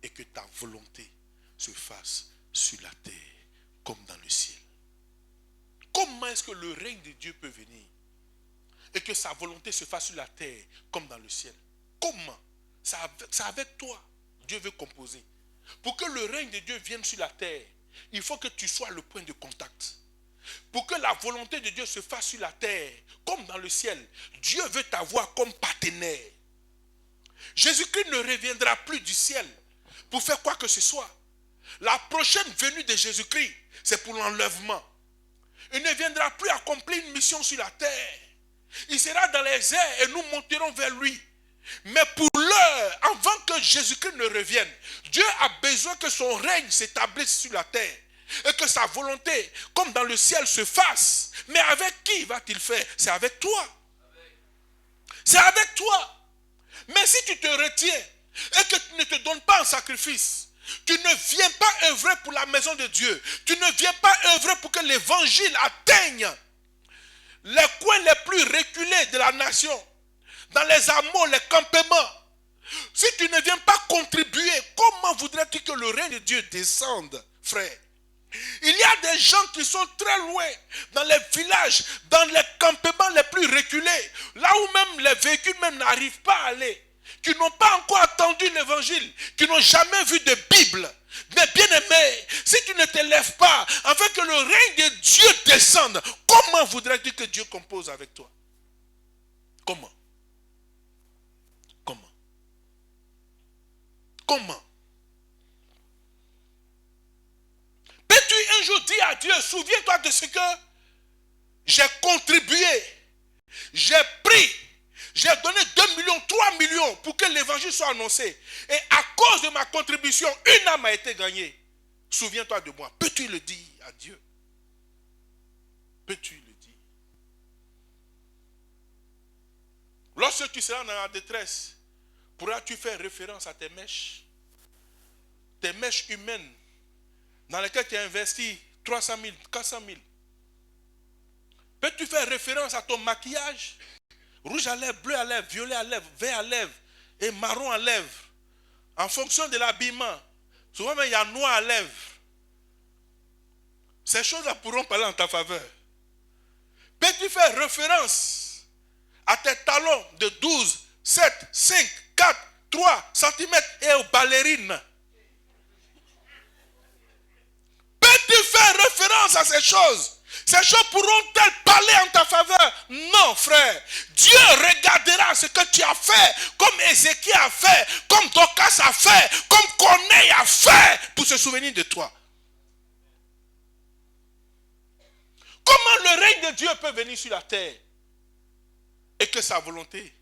et que ta volonté se fasse sur la terre comme dans le ciel. Comment est-ce que le règne de Dieu peut venir et que sa volonté se fasse sur la terre comme dans le ciel? Comment? C'est avec toi. Dieu veut composer. Pour que le règne de Dieu vienne sur la terre, il faut que tu sois le point de contact. Pour que la volonté de Dieu se fasse sur la terre comme dans le ciel, Dieu veut t'avoir comme partenaire. Jésus-Christ ne reviendra plus du ciel pour faire quoi que ce soit. La prochaine venue de Jésus-Christ, c'est pour l'enlèvement. Il ne viendra plus accomplir une mission sur la terre. Il sera dans les airs et nous monterons vers lui. Mais pour l'heure, avant que Jésus-Christ ne revienne, Dieu a besoin que son règne s'établisse sur la terre. Et que sa volonté, comme dans le ciel, se fasse. Mais avec qui va-t-il faire? C'est avec toi. C'est avec toi. Mais si tu te retiens et que tu ne te donnes pas en sacrifice, tu ne viens pas œuvrer pour la maison de Dieu. Tu ne viens pas œuvrer pour que l'évangile atteigne les coins les plus reculés de la nation, dans les hameaux, les campements. Si tu ne viens pas contribuer, comment voudrais-tu que le règne de Dieu descende, frère? Il y a des gens qui sont très loin, dans les villages, dans les campements les plus reculés, là où même les véhicules même n'arrivent pas à aller, qui n'ont pas encore entendu l'évangile, qui n'ont jamais vu de Bible. Mais bien aimé, si tu ne te lèves pas, afin que le règne de Dieu descende, comment voudrais-tu que Dieu compose avec toi? Comment? Comment? Comment? Peux-tu un jour dire à Dieu, souviens-toi de ce que j'ai contribué, j'ai pris, j'ai donné 2 millions, 3 millions pour que l'évangile soit annoncé. Et à cause de ma contribution, une âme a été gagnée. Souviens-toi de moi. Peux-tu le dire à Dieu? Peux-tu le dire? Lorsque tu seras dans la détresse, pourras-tu faire référence à tes mèches humaines, dans lesquelles tu as investi 300 000, 400 000. Peux-tu faire référence à ton maquillage? Rouge à lèvres, bleu à lèvres, violet à lèvres, vert à lèvres et marron à lèvres. En fonction de l'habillement. Souvent même il y a noir à lèvres. Ces choses-là pourront parler en ta faveur. Peux-tu faire référence à tes talons de 12, 7, 5, 4, 3 cm et aux ballerines? Peux-tu faire référence à ces choses? Ces choses pourront-elles parler en ta faveur? Non, frère. Dieu regardera ce que tu as fait, comme Ézéchiel a fait, comme Dorcas a fait, comme Corneille a fait, pour se souvenir de toi. Comment le règne de Dieu peut venir sur la terre et que sa volonté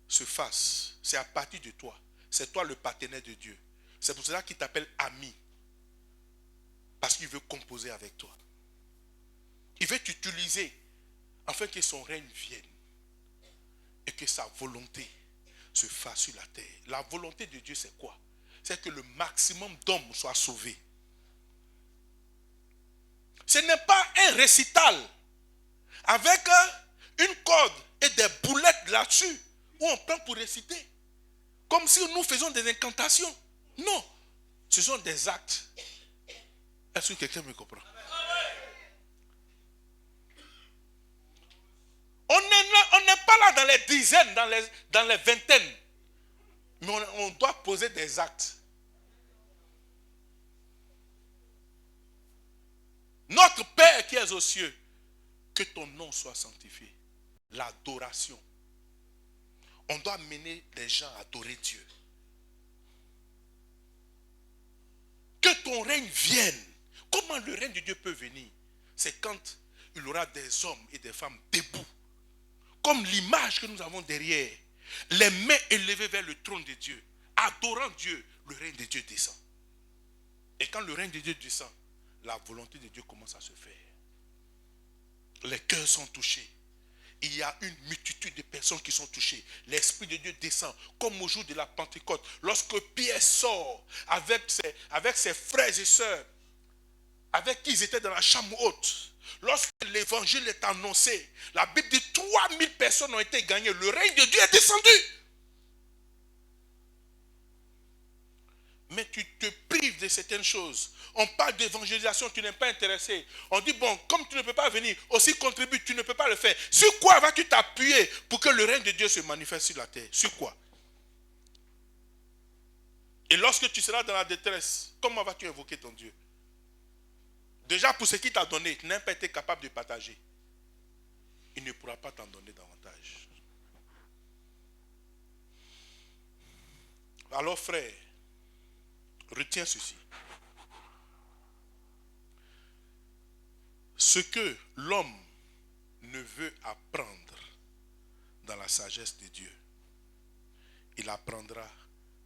se fasse? C'est à partir de toi. C'est toi le partenaire de Dieu. C'est pour cela qu'il t'appelle ami. Parce qu'il veut composer avec toi. Il veut t'utiliser afin que son règne vienne et que sa volonté se fasse sur la terre. La volonté de Dieu, c'est quoi? C'est que le maximum d'hommes soient sauvés. Ce n'est pas un récital avec une corde et des boulettes là-dessus où on prend pour réciter. Comme si nous faisions des incantations. Non, ce sont des actes. Est-ce que quelqu'un me comprend? On n'est pas là dans les dizaines, dans les vingtaines. Mais on doit poser des actes. Notre Père qui est aux cieux, que Que ton nom soit sanctifié. L'adoration. On doit mener les gens à adorer Dieu. Que ton règne vienne. Comment le règne de Dieu peut venir? C'est quand il y aura des hommes et des femmes debout. Comme l'image que nous avons derrière. Les mains élevées vers le trône de Dieu. Adorant Dieu, le règne de Dieu descend. Et quand le règne de Dieu descend, la volonté de Dieu commence à se faire. Les cœurs sont touchés. Il y a une multitude de personnes qui sont touchées. L'Esprit de Dieu descend, comme au jour de la Pentecôte. Lorsque Pierre sort avec ses frères et sœurs, avec qui ils étaient dans la chambre haute. Lorsque l'évangile est annoncé, la Bible dit 3000 personnes ont été gagnées. Le règne de Dieu est descendu. Mais tu te prives de certaines choses. On parle d'évangélisation, tu n'es pas intéressé. On dit, bon, comme tu ne peux pas venir, aussi contribue, tu ne peux pas le faire. Sur quoi vas-tu t'appuyer pour que le règne de Dieu se manifeste sur la terre? Sur quoi? Et lorsque tu seras dans la détresse, comment vas-tu invoquer ton Dieu? Déjà, pour ce qu'il t'a donné, tu n'as pas été capable de partager. Il ne pourra pas t'en donner davantage. Alors, frère, retiens ceci. Ce que l'homme ne veut apprendre dans la sagesse de Dieu, il apprendra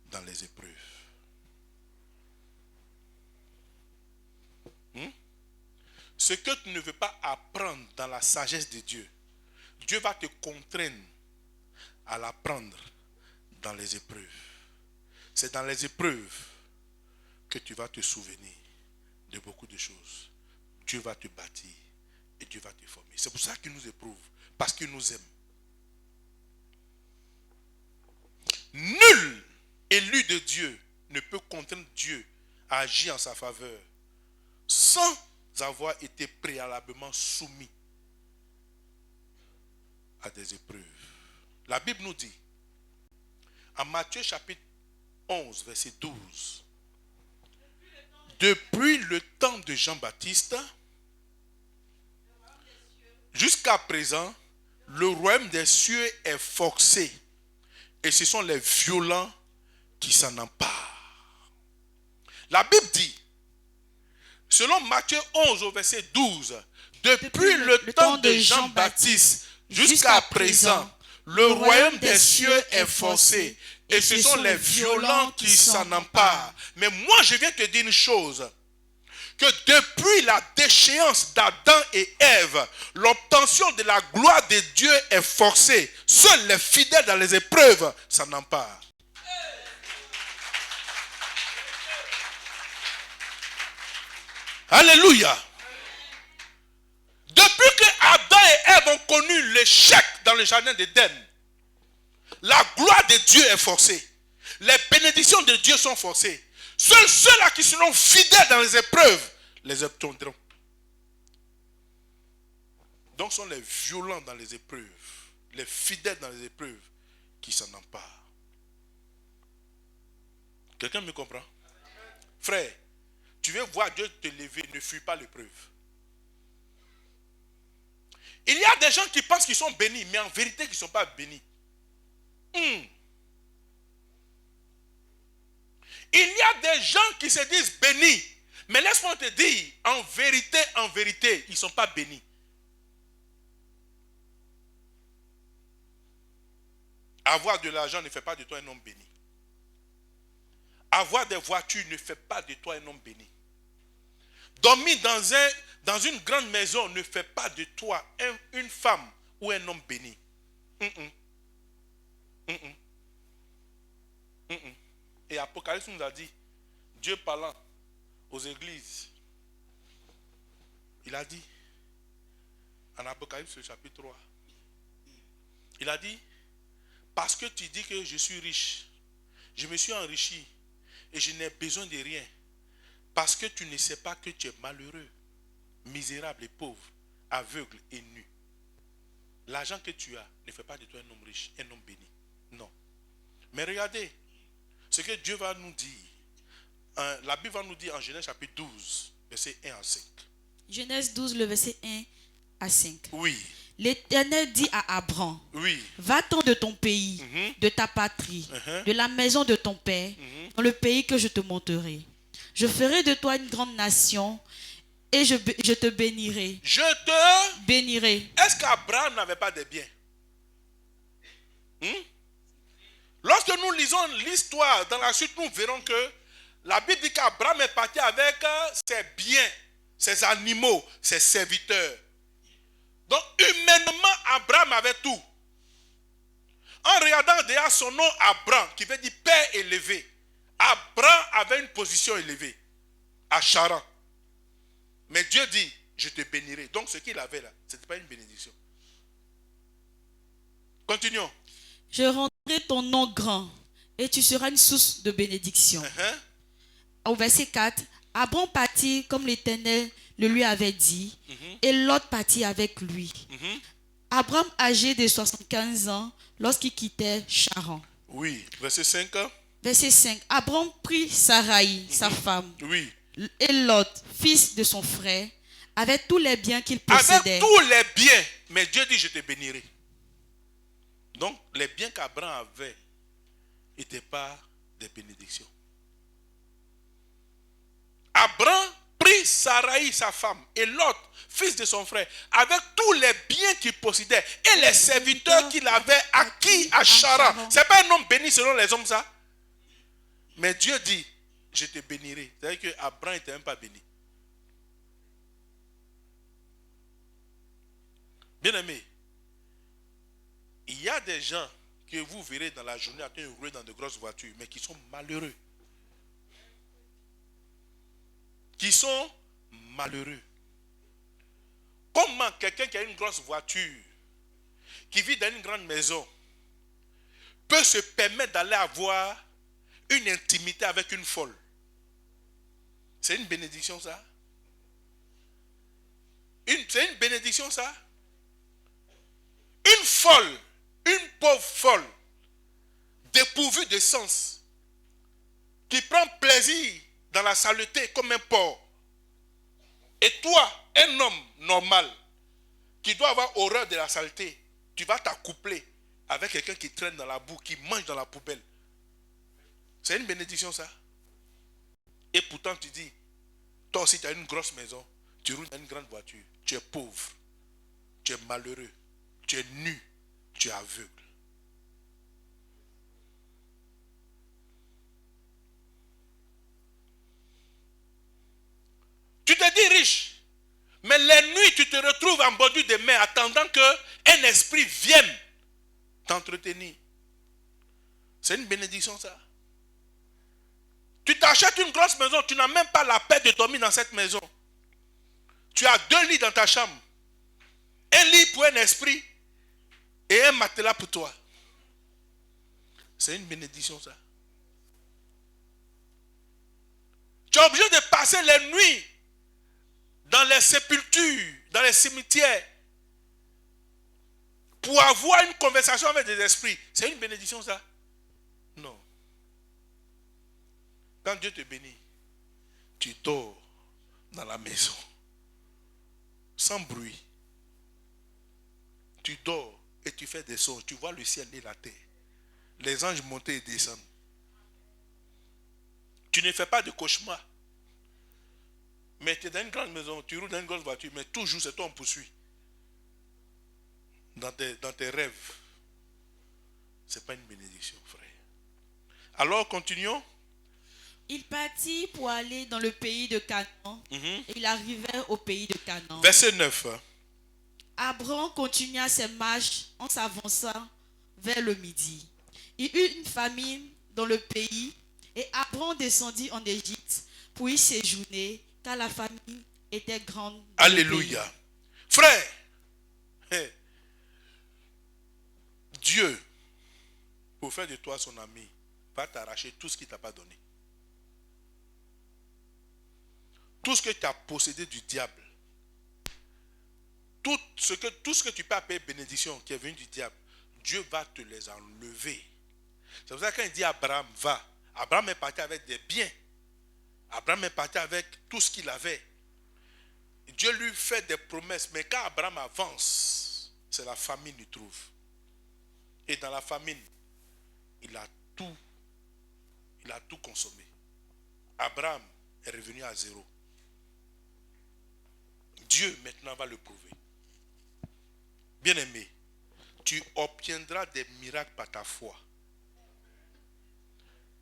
dans les épreuves. Ce que tu ne veux pas apprendre dans la sagesse de Dieu, Dieu va te contraindre à l'apprendre dans les épreuves. C'est dans les épreuves que tu vas te souvenir de beaucoup de choses. Dieu va te bâtir et Dieu va te former. C'est pour ça qu'il nous éprouve, parce qu'il nous aime. Nul élu de Dieu ne peut contraindre Dieu à agir en sa faveur sans avoir été préalablement soumis à des épreuves. La Bible nous dit, en Matthieu chapitre 11, verset 12, depuis le temps de Jean-Baptiste jusqu'à présent, le royaume des cieux est forcé et ce sont les violents qui s'en emparent. La Bible dit, selon Matthieu 11 au verset 12, depuis le temps de Jean-Baptiste jusqu'à présent, le royaume des cieux est forcé et ce sont les violents qui s'en emparent. Mais moi je viens te dire une chose, que depuis la déchéance d'Adam et Ève, l'obtention de la gloire de Dieu est forcée. Seuls les fidèles dans les épreuves s'en emparent. Alléluia. Depuis que Adam et Ève ont connu l'échec dans le jardin d'Éden, la gloire de Dieu est forcée. Les bénédictions de Dieu sont forcées. Seuls ceux-là qui seront fidèles dans les épreuves les obtiendront. Donc ce sont les violents dans les épreuves, les fidèles dans les épreuves qui s'en emparent. Quelqu'un me comprend? Frère, tu veux voir Dieu te lever, ne fuis pas l'épreuve. Il y a des gens qui pensent qu'ils sont bénis, mais en vérité ils ne sont pas bénis. Il y a des gens qui se disent bénis, mais laisse-moi te dire, en vérité, ils ne sont pas bénis. Avoir de l'argent ne fait pas de toi un homme béni. Avoir des voitures ne fait pas de toi un homme béni. Dormir dans une grande maison ne fait pas de toi une femme ou un homme béni. Et Apocalypse nous a dit, Dieu parlant aux églises, il a dit, en Apocalypse chapitre 3, il a dit, parce que tu dis que je suis riche, je me suis enrichi et je n'ai besoin de rien, parce que tu ne sais pas que tu es malheureux, misérable et pauvre, aveugle et nu. L'argent que tu as ne fait pas de toi un homme riche, un homme béni. Non. Mais regardez, ce que Dieu va nous dire, la Bible va nous dire en Genèse chapitre 12, verset 1 à 5. Genèse 12, le verset 1 à 5. Oui. L'Éternel dit à Abraham, Oui. va-t'en de ton pays, de ta patrie, de la maison de ton père, dans le pays que je te montrerai. Je ferai de toi une grande nation et je te bénirai. Je te bénirai. Est-ce qu'Abraham n'avait pas de biens? Lorsque nous lisons l'histoire, dans la suite, nous verrons que la Bible dit qu'Abraham est parti avec ses biens, ses animaux, ses serviteurs. Donc, humainement, Abraham avait tout. En regardant derrière son nom, Abraham, qui veut dire père élevé, Abraham avait une position élevée à Charan. Mais Dieu dit, je te bénirai. Donc, ce qu'il avait là, ce n'était pas une bénédiction. Continuons. Je rendrai ton nom grand et tu seras une source de bénédiction. Au verset 4, Abraham partit comme l'Éternel le lui avait dit, et Lot partit avec lui. Abraham, âgé de 75 ans, lorsqu'il quittait Charan. Oui, verset 5. Verset 5, Abraham prit Sarai, sa femme, oui, et Lot, fils de son frère, avec tous les biens qu'il possédait. Avec tous les biens, mais Dieu dit, je te bénirai. Donc, les biens qu'Abraham avait n'étaient pas des bénédictions. Abraham prit Sarai, sa femme, et Lot, fils de son frère, avec tous les biens qu'il possédait et les serviteurs qu'il avait acquis à Charan. Ce n'est pas un homme béni selon les hommes, ça. Mais Dieu dit, je te bénirai. C'est-à-dire qu'Abraham n'était même pas béni. Bien-aimé, il y a des gens que vous verrez dans la journée en train de rouler dans de grosses voitures, mais qui sont malheureux. Qui sont malheureux. Comment quelqu'un qui a une grosse voiture, qui vit dans une grande maison, peut se permettre d'aller avoir une intimité avec une folle? C'est une bénédiction, ça? C'est une bénédiction, ça? Une folle, une pauvre folle, dépourvue de sens, qui prend plaisir dans la saleté comme un porc. Et toi, un homme normal, qui doit avoir horreur de la saleté, tu vas t'accoupler avec quelqu'un qui traîne dans la boue, qui mange dans la poubelle. C'est une bénédiction, ça. Et pourtant tu dis, toi aussi tu as une grosse maison, tu roules dans une grande voiture, tu es pauvre, tu es malheureux, tu es nu, tu es aveugle. Tu te dis riche, mais les nuits tu te retrouves en bordure de mer attendant qu'un esprit vienne t'entretenir. C'est une bénédiction, ça. Tu t'achètes une grosse maison, tu n'as même pas la paix de dormir dans cette maison. Tu as 2 lits dans ta chambre. Un lit pour un esprit et un matelas pour toi. C'est une bénédiction, ça. Tu es obligé de passer les nuits dans les sépultures, dans les cimetières, pour avoir une conversation avec des esprits. C'est une bénédiction, ça? Non. Quand Dieu te bénit, tu dors dans la maison, sans bruit. Tu dors et tu fais des sons. Tu vois le ciel et la terre. Les anges monter et descendre. Tu ne fais pas de cauchemar. Mais tu es dans une grande maison, tu roules dans une grosse voiture, mais toujours c'est toi on poursuit. Dans tes rêves. Ce n'est pas une bénédiction, frère. Alors, continuons. Il partit pour aller dans le pays de Canaan, et il arrivait au pays de Canaan. Verset 9. Abraham continua ses marches en s'avançant vers le midi. Il eut une famine dans le pays, et Abraham descendit en Égypte pour y séjourner, car la famine était grande. Alléluia. Frère, Dieu, pour faire de toi son ami, va t'arracher tout ce qu'il ne t'a pas donné. Tout ce que tu as possédé du diable. Tout ce que tu peux appeler bénédiction qui est venu du diable, Dieu va te les enlever. C'est pour ça que quand il dit Abraham, va. Abraham est parti avec des biens. Abraham est parti avec tout ce qu'il avait. Dieu lui fait des promesses, mais quand Abraham avance, c'est la famine qu'il trouve. Et dans la famine, il a tout consommé. Abraham est revenu à zéro. Dieu maintenant va le prouver. Bien-aimé, tu obtiendras des miracles par ta foi.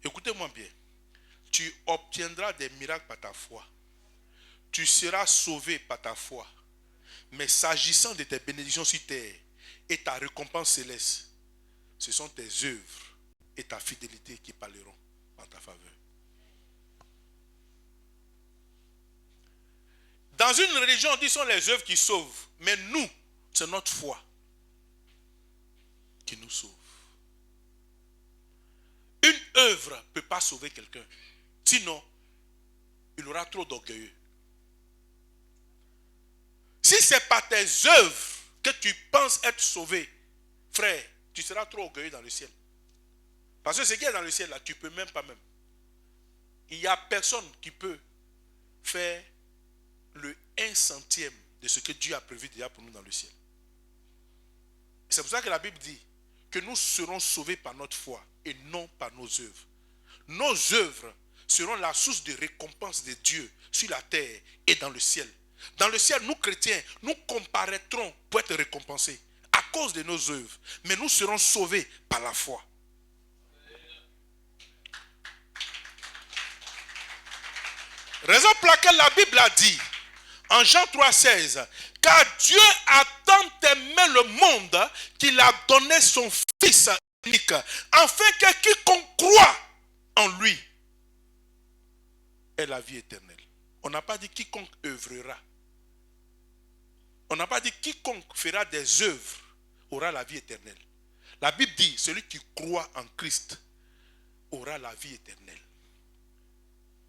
Écoutez-moi bien. Tu obtiendras des miracles par ta foi. Tu seras sauvé par ta foi. Mais s'agissant de tes bénédictions sur terre et ta récompense céleste, ce sont tes œuvres et ta fidélité qui parleront en ta faveur. Dans une religion, on dit que ce sont les œuvres qui sauvent. Mais nous, c'est notre foi qui nous sauve. Une œuvre ne peut pas sauver quelqu'un. Sinon, il aura trop d'orgueilleux. Si c'est par tes œuvres que tu penses être sauvé, frère, tu seras trop orgueilleux dans le ciel. Parce que ce qui est dans le ciel, là, tu ne peux même pas même. Il n'y a personne qui peut faire le 1/100 de ce que Dieu a prévu déjà pour nous dans le ciel. C'est pour ça que la Bible dit que nous serons sauvés par notre foi et non par nos œuvres. Nos œuvres seront la source de récompense de Dieu sur la terre et dans le ciel. Dans le ciel, nous chrétiens, nous comparaîtrons pour être récompensés à cause de nos œuvres. Mais nous serons sauvés par la foi. Raison pour laquelle la Bible a dit en Jean 3,16, car Dieu a tant aimé le monde qu'il a donné son Fils unique, afin que quiconque croit en lui ait la vie éternelle. On n'a pas dit quiconque œuvrera. On n'a pas dit quiconque fera des œuvres aura la vie éternelle. La Bible dit, celui qui croit en Christ aura la vie éternelle.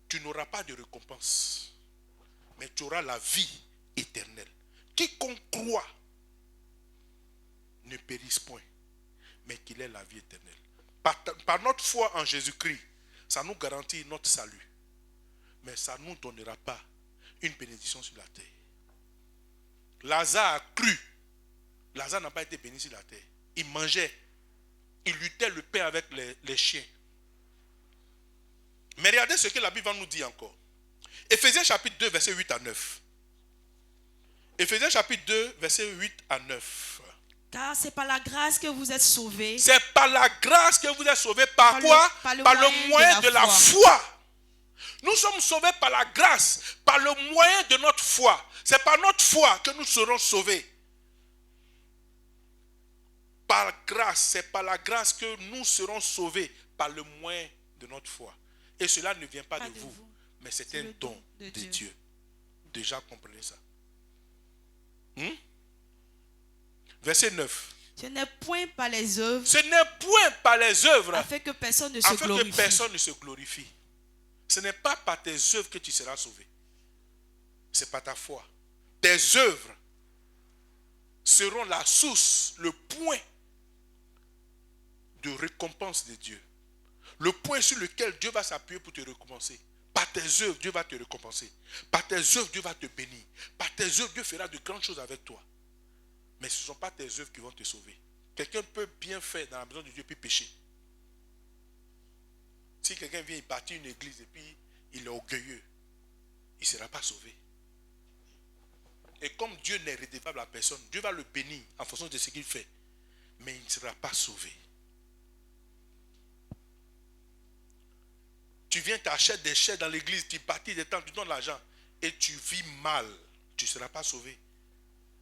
Tu n'auras pas de récompense, mais tu auras la vie éternelle. Quiconque croit ne périsse point, mais qu'il ait la vie éternelle. Par notre foi en Jésus-Christ, ça nous garantit notre salut. Mais ça ne nous donnera pas une bénédiction sur la terre. Lazare a cru. Lazare n'a pas été béni sur la terre. Il mangeait. Il luttait le pain avec les chiens. Mais regardez ce que la Bible nous dit encore. Éphésiens chapitre 2, verset 8 à 9. Éphésiens chapitre 2, verset 8 à 9. Car c'est par la grâce que vous êtes sauvés. C'est par la grâce que vous êtes sauvés. Par quoi? Par le moyen de la foi. Nous sommes sauvés par la grâce, par le moyen de notre foi. C'est par notre foi que nous serons sauvés. Par grâce, c'est par la grâce que nous serons sauvés, par le moyen de notre foi. Et cela ne vient pas de vous, mais c'est un don de Dieu. Déjà, comprenez ça. Verset 9. Ce n'est point par les œuvres. Ce n'est point par les œuvres. Afin que personne ne se glorifie. Afin que personne ne se glorifie. Ce n'est pas par tes œuvres que tu seras sauvé. C'est par ta foi. Tes œuvres seront la source, le point de récompense de Dieu. Le point sur lequel Dieu va s'appuyer pour te récompenser. Par tes œuvres, Dieu va te récompenser. Par tes œuvres, Dieu va te bénir. Par tes œuvres, Dieu fera de grandes choses avec toi. Mais ce ne sont pas tes œuvres qui vont te sauver. Quelqu'un peut bien faire dans la maison de Dieu puis pécher. Si quelqu'un vient bâtir une église et puis il est orgueilleux, il ne sera pas sauvé. Et comme Dieu n'est redevable à personne, Dieu va le bénir en fonction de ce qu'il fait. Mais il ne sera pas sauvé. Tu viens t'acheter des chairs dans l'église, tu bâtis des tentes, tu donnes l'argent et tu vis mal, tu ne seras pas sauvé.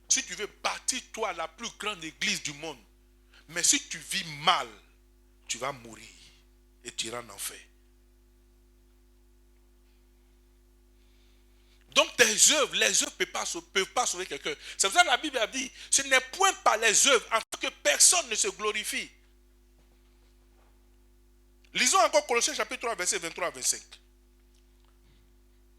Si tu veux bâtir toi la plus grande église du monde, mais si tu vis mal, tu vas mourir et tu iras en enfer. Donc tes œuvres, les œuvres ne peuvent pas sauver quelqu'un. C'est pour ça que la Bible a dit, ce n'est point par les œuvres, afin que personne ne se glorifie. Lisons encore Colossiens chapitre 3, verset 23 à 25.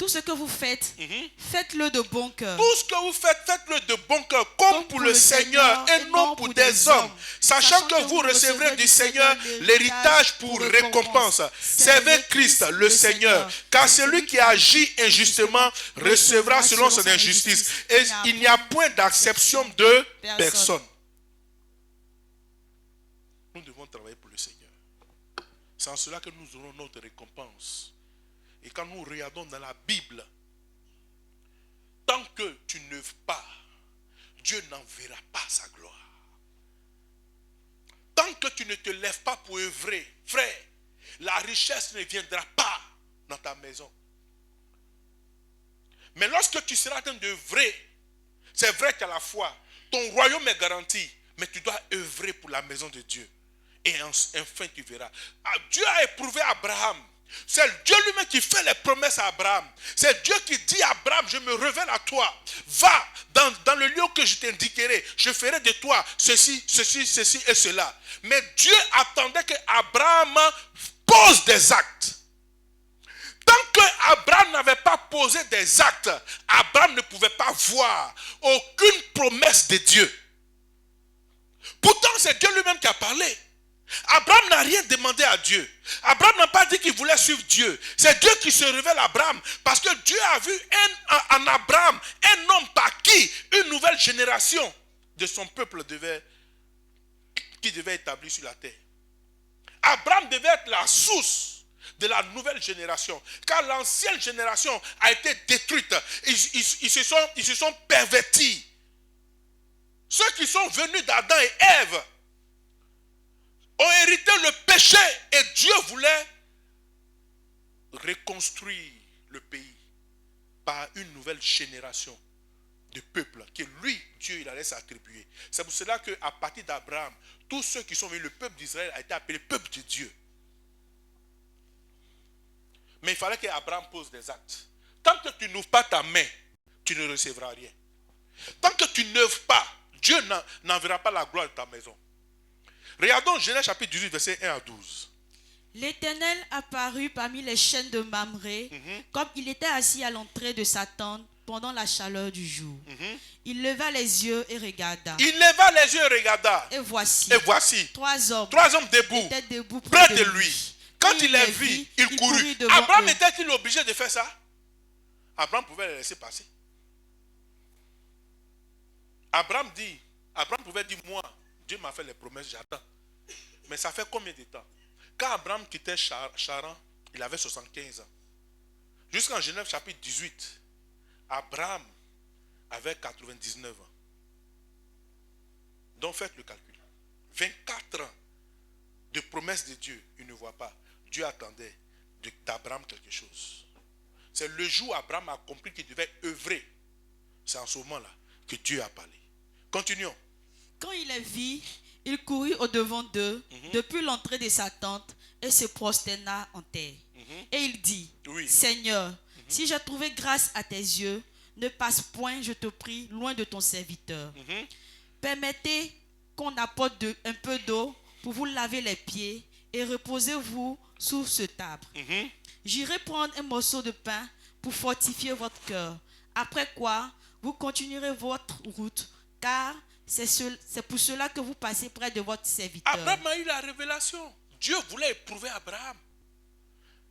tout ce que vous faites, faites-le de bon cœur. Tout ce que vous faites, faites-le de bon cœur, comme pour le Seigneur et non pour des hommes, sachant que vous recevrez du Seigneur l'héritage pour récompense. Servez Christ, le Seigneur, car celui qui agit injustement recevra selon son injustice. Et il n'y a point d'acception de personne. Nous devons travailler pour le Seigneur. C'est en cela que nous aurons notre récompense. Et quand nous regardons dans la Bible, tant que tu n'œuvres pas, Dieu n'enverra pas sa gloire. Tant que tu ne te lèves pas pour œuvrer, frère, la richesse ne viendra pas dans ta maison. Mais lorsque tu seras en train d'œuvrer, c'est vrai qu'à la fois, ton royaume est garanti, mais tu dois œuvrer pour la maison de Dieu. Et enfin tu verras. Dieu a éprouvé Abraham. C'est Dieu lui-même qui fait les promesses à Abraham. C'est Dieu qui dit à Abraham, je me révèle à toi. Va dans le lieu que je t'indiquerai. Je ferai de toi ceci et cela. Mais Dieu attendait que Abraham pose des actes. Tant que Abraham n'avait pas posé des actes, Abraham ne pouvait pas voir aucune promesse de Dieu. Pourtant, c'est Dieu lui-même qui a parlé. Abraham n'a rien demandé à Dieu. Abraham n'a pas dit qu'il voulait suivre Dieu. C'est Dieu qui se révèle à Abraham. Parce que Dieu a vu en Abraham un homme par qui une nouvelle génération de son peuple qui devait établir sur la terre. Abraham devait être la source de la nouvelle génération. Car l'ancienne génération a été détruite. Ils se sont pervertis. Ceux qui sont venus d'Adam et Ève ont hérité le péché et Dieu voulait reconstruire le pays par une nouvelle génération de peuple que lui, Dieu, il allait s'attribuer. C'est pour cela qu'à partir d'Abraham, tous ceux qui sont venus, le peuple d'Israël a été appelé peuple de Dieu. Mais il fallait qu'Abraham pose des actes. Tant que tu n'ouvres pas ta main, tu ne recevras rien. Tant que tu n'œuvres pas, Dieu n'enverra pas la gloire de ta maison. Regardons Genèse chapitre 18, versets 1 à 12. L'Éternel apparut parmi les chênes de Mamré, comme il était assis à l'entrée de sa tente pendant la chaleur du jour. Il leva les yeux et regarda. Et voici, trois hommes debout, étaient debout près de lui. Quand il les vit, il courut. Abraham était-il obligé de faire ça? Abraham pouvait les laisser passer. Abraham pouvait dire, moi, Dieu m'a fait les promesses, j'attends. Mais ça fait combien de temps? Quand Abraham quittait Charan, il avait 75 ans. Jusqu'en Genèse chapitre 18, Abraham avait 99 ans. Donc faites le calcul. 24 ans de promesses de Dieu, il ne voit pas. Dieu attendait d'Abraham quelque chose. C'est le jour où Abraham a compris qu'il devait œuvrer. C'est en ce moment-là que Dieu a parlé. Continuons. Quand il les vit, il courut au-devant d'eux, depuis l'entrée de sa tente, et se prosterna en terre. Et il dit, Seigneur, si j'ai trouvé grâce à tes yeux, ne passe point, je te prie, loin de ton serviteur. Permettez qu'on apporte un peu d'eau pour vous laver les pieds, et reposez-vous sous ce table. J'irai prendre un morceau de pain pour fortifier votre cœur. Après quoi, vous continuerez votre route, car c'est pour cela que vous passez près de votre serviteur. Abraham a eu la révélation. Dieu voulait éprouver Abraham.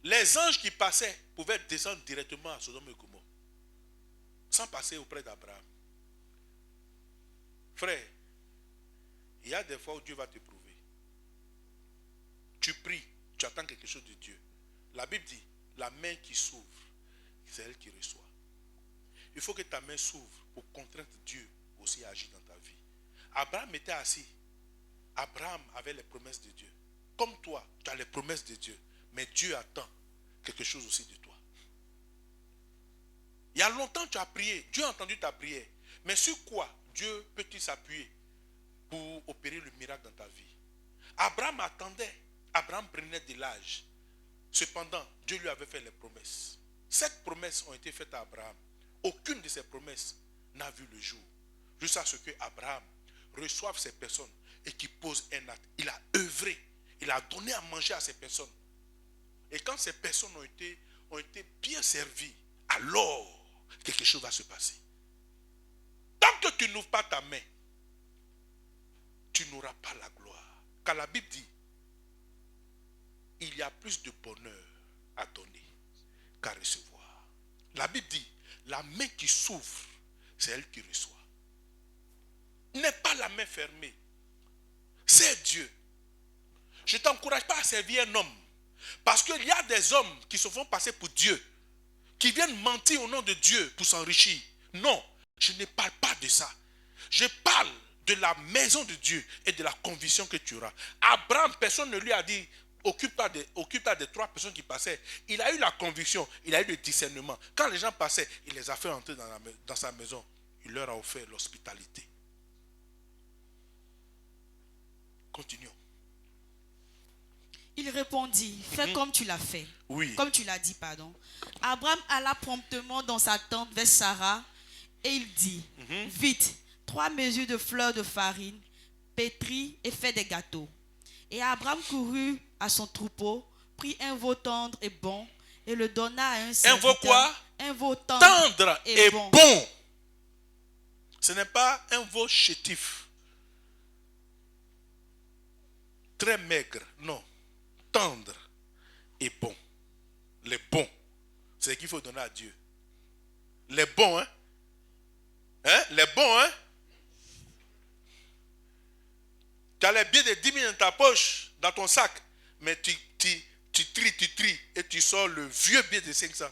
Les anges qui passaient pouvaient descendre directement à Sodome et Gomorrhe, sans passer auprès d'Abraham. Frère, il y a des fois où Dieu va t'éprouver. Tu pries, tu attends quelque chose de Dieu. La Bible dit, la main qui s'ouvre, c'est elle qui reçoit. Il faut que ta main s'ouvre pour contraindre Dieu aussi à agir dans ta vie. Abraham était assis. Abraham avait les promesses de Dieu. Comme toi, tu as les promesses de Dieu. Mais Dieu attend quelque chose aussi de toi. Il y a longtemps tu as prié. Dieu a entendu ta prière. Mais sur quoi Dieu peut-il s'appuyer pour opérer le miracle dans ta vie? Abraham attendait. Abraham prenait de l'âge. Cependant, Dieu lui avait fait les promesses. 7 promesses ont été faites à Abraham. Aucune de ces promesses n'a vu le jour. Jusqu'à ce que Abraham reçoive ces personnes et qu'il pose un acte. Il a œuvré. Il a donné à manger à ces personnes. Et quand ces personnes ont été bien servies, alors quelque chose va se passer. Tant que tu n'ouvres pas ta main, tu n'auras pas la gloire. Car la Bible dit, il y a plus de bonheur à donner qu'à recevoir. La Bible dit, la main qui s'ouvre, c'est elle qui reçoit. N'est pas la main fermée. C'est Dieu. Je ne t'encourage pas à servir un homme. Parce qu'il y a des hommes qui se font passer pour Dieu, qui viennent mentir au nom de Dieu pour s'enrichir. Non, je ne parle pas de ça. Je parle de la maison de Dieu et de la conviction que tu auras. Abraham, personne ne lui a dit, occupe-toi des 3 personnes qui passaient. Il a eu la conviction, il a eu le discernement. Quand les gens passaient, il les a fait entrer dans sa maison. Il leur a offert l'hospitalité. Continuons. Il répondit, fais comme tu l'as fait. Oui. Comme tu l'as dit, pardon. Abraham alla promptement dans sa tente vers Sarah et il dit, vite, 3 mesures de fleurs de farine, pétris et fait des gâteaux. Et Abraham courut à son troupeau, prit un veau tendre et bon et le donna à un serviteur. Un veau quoi? Un veau tendre et bon. Ce n'est pas un veau chétif, très maigre, non. Tendre et bon. Les bons, c'est ce qu'il faut donner à Dieu. Les bons, hein? Les bons, hein? Tu as les billets de 10 000 dans ta poche, dans ton sac, mais tu tries, et tu sors le vieux billet de 500.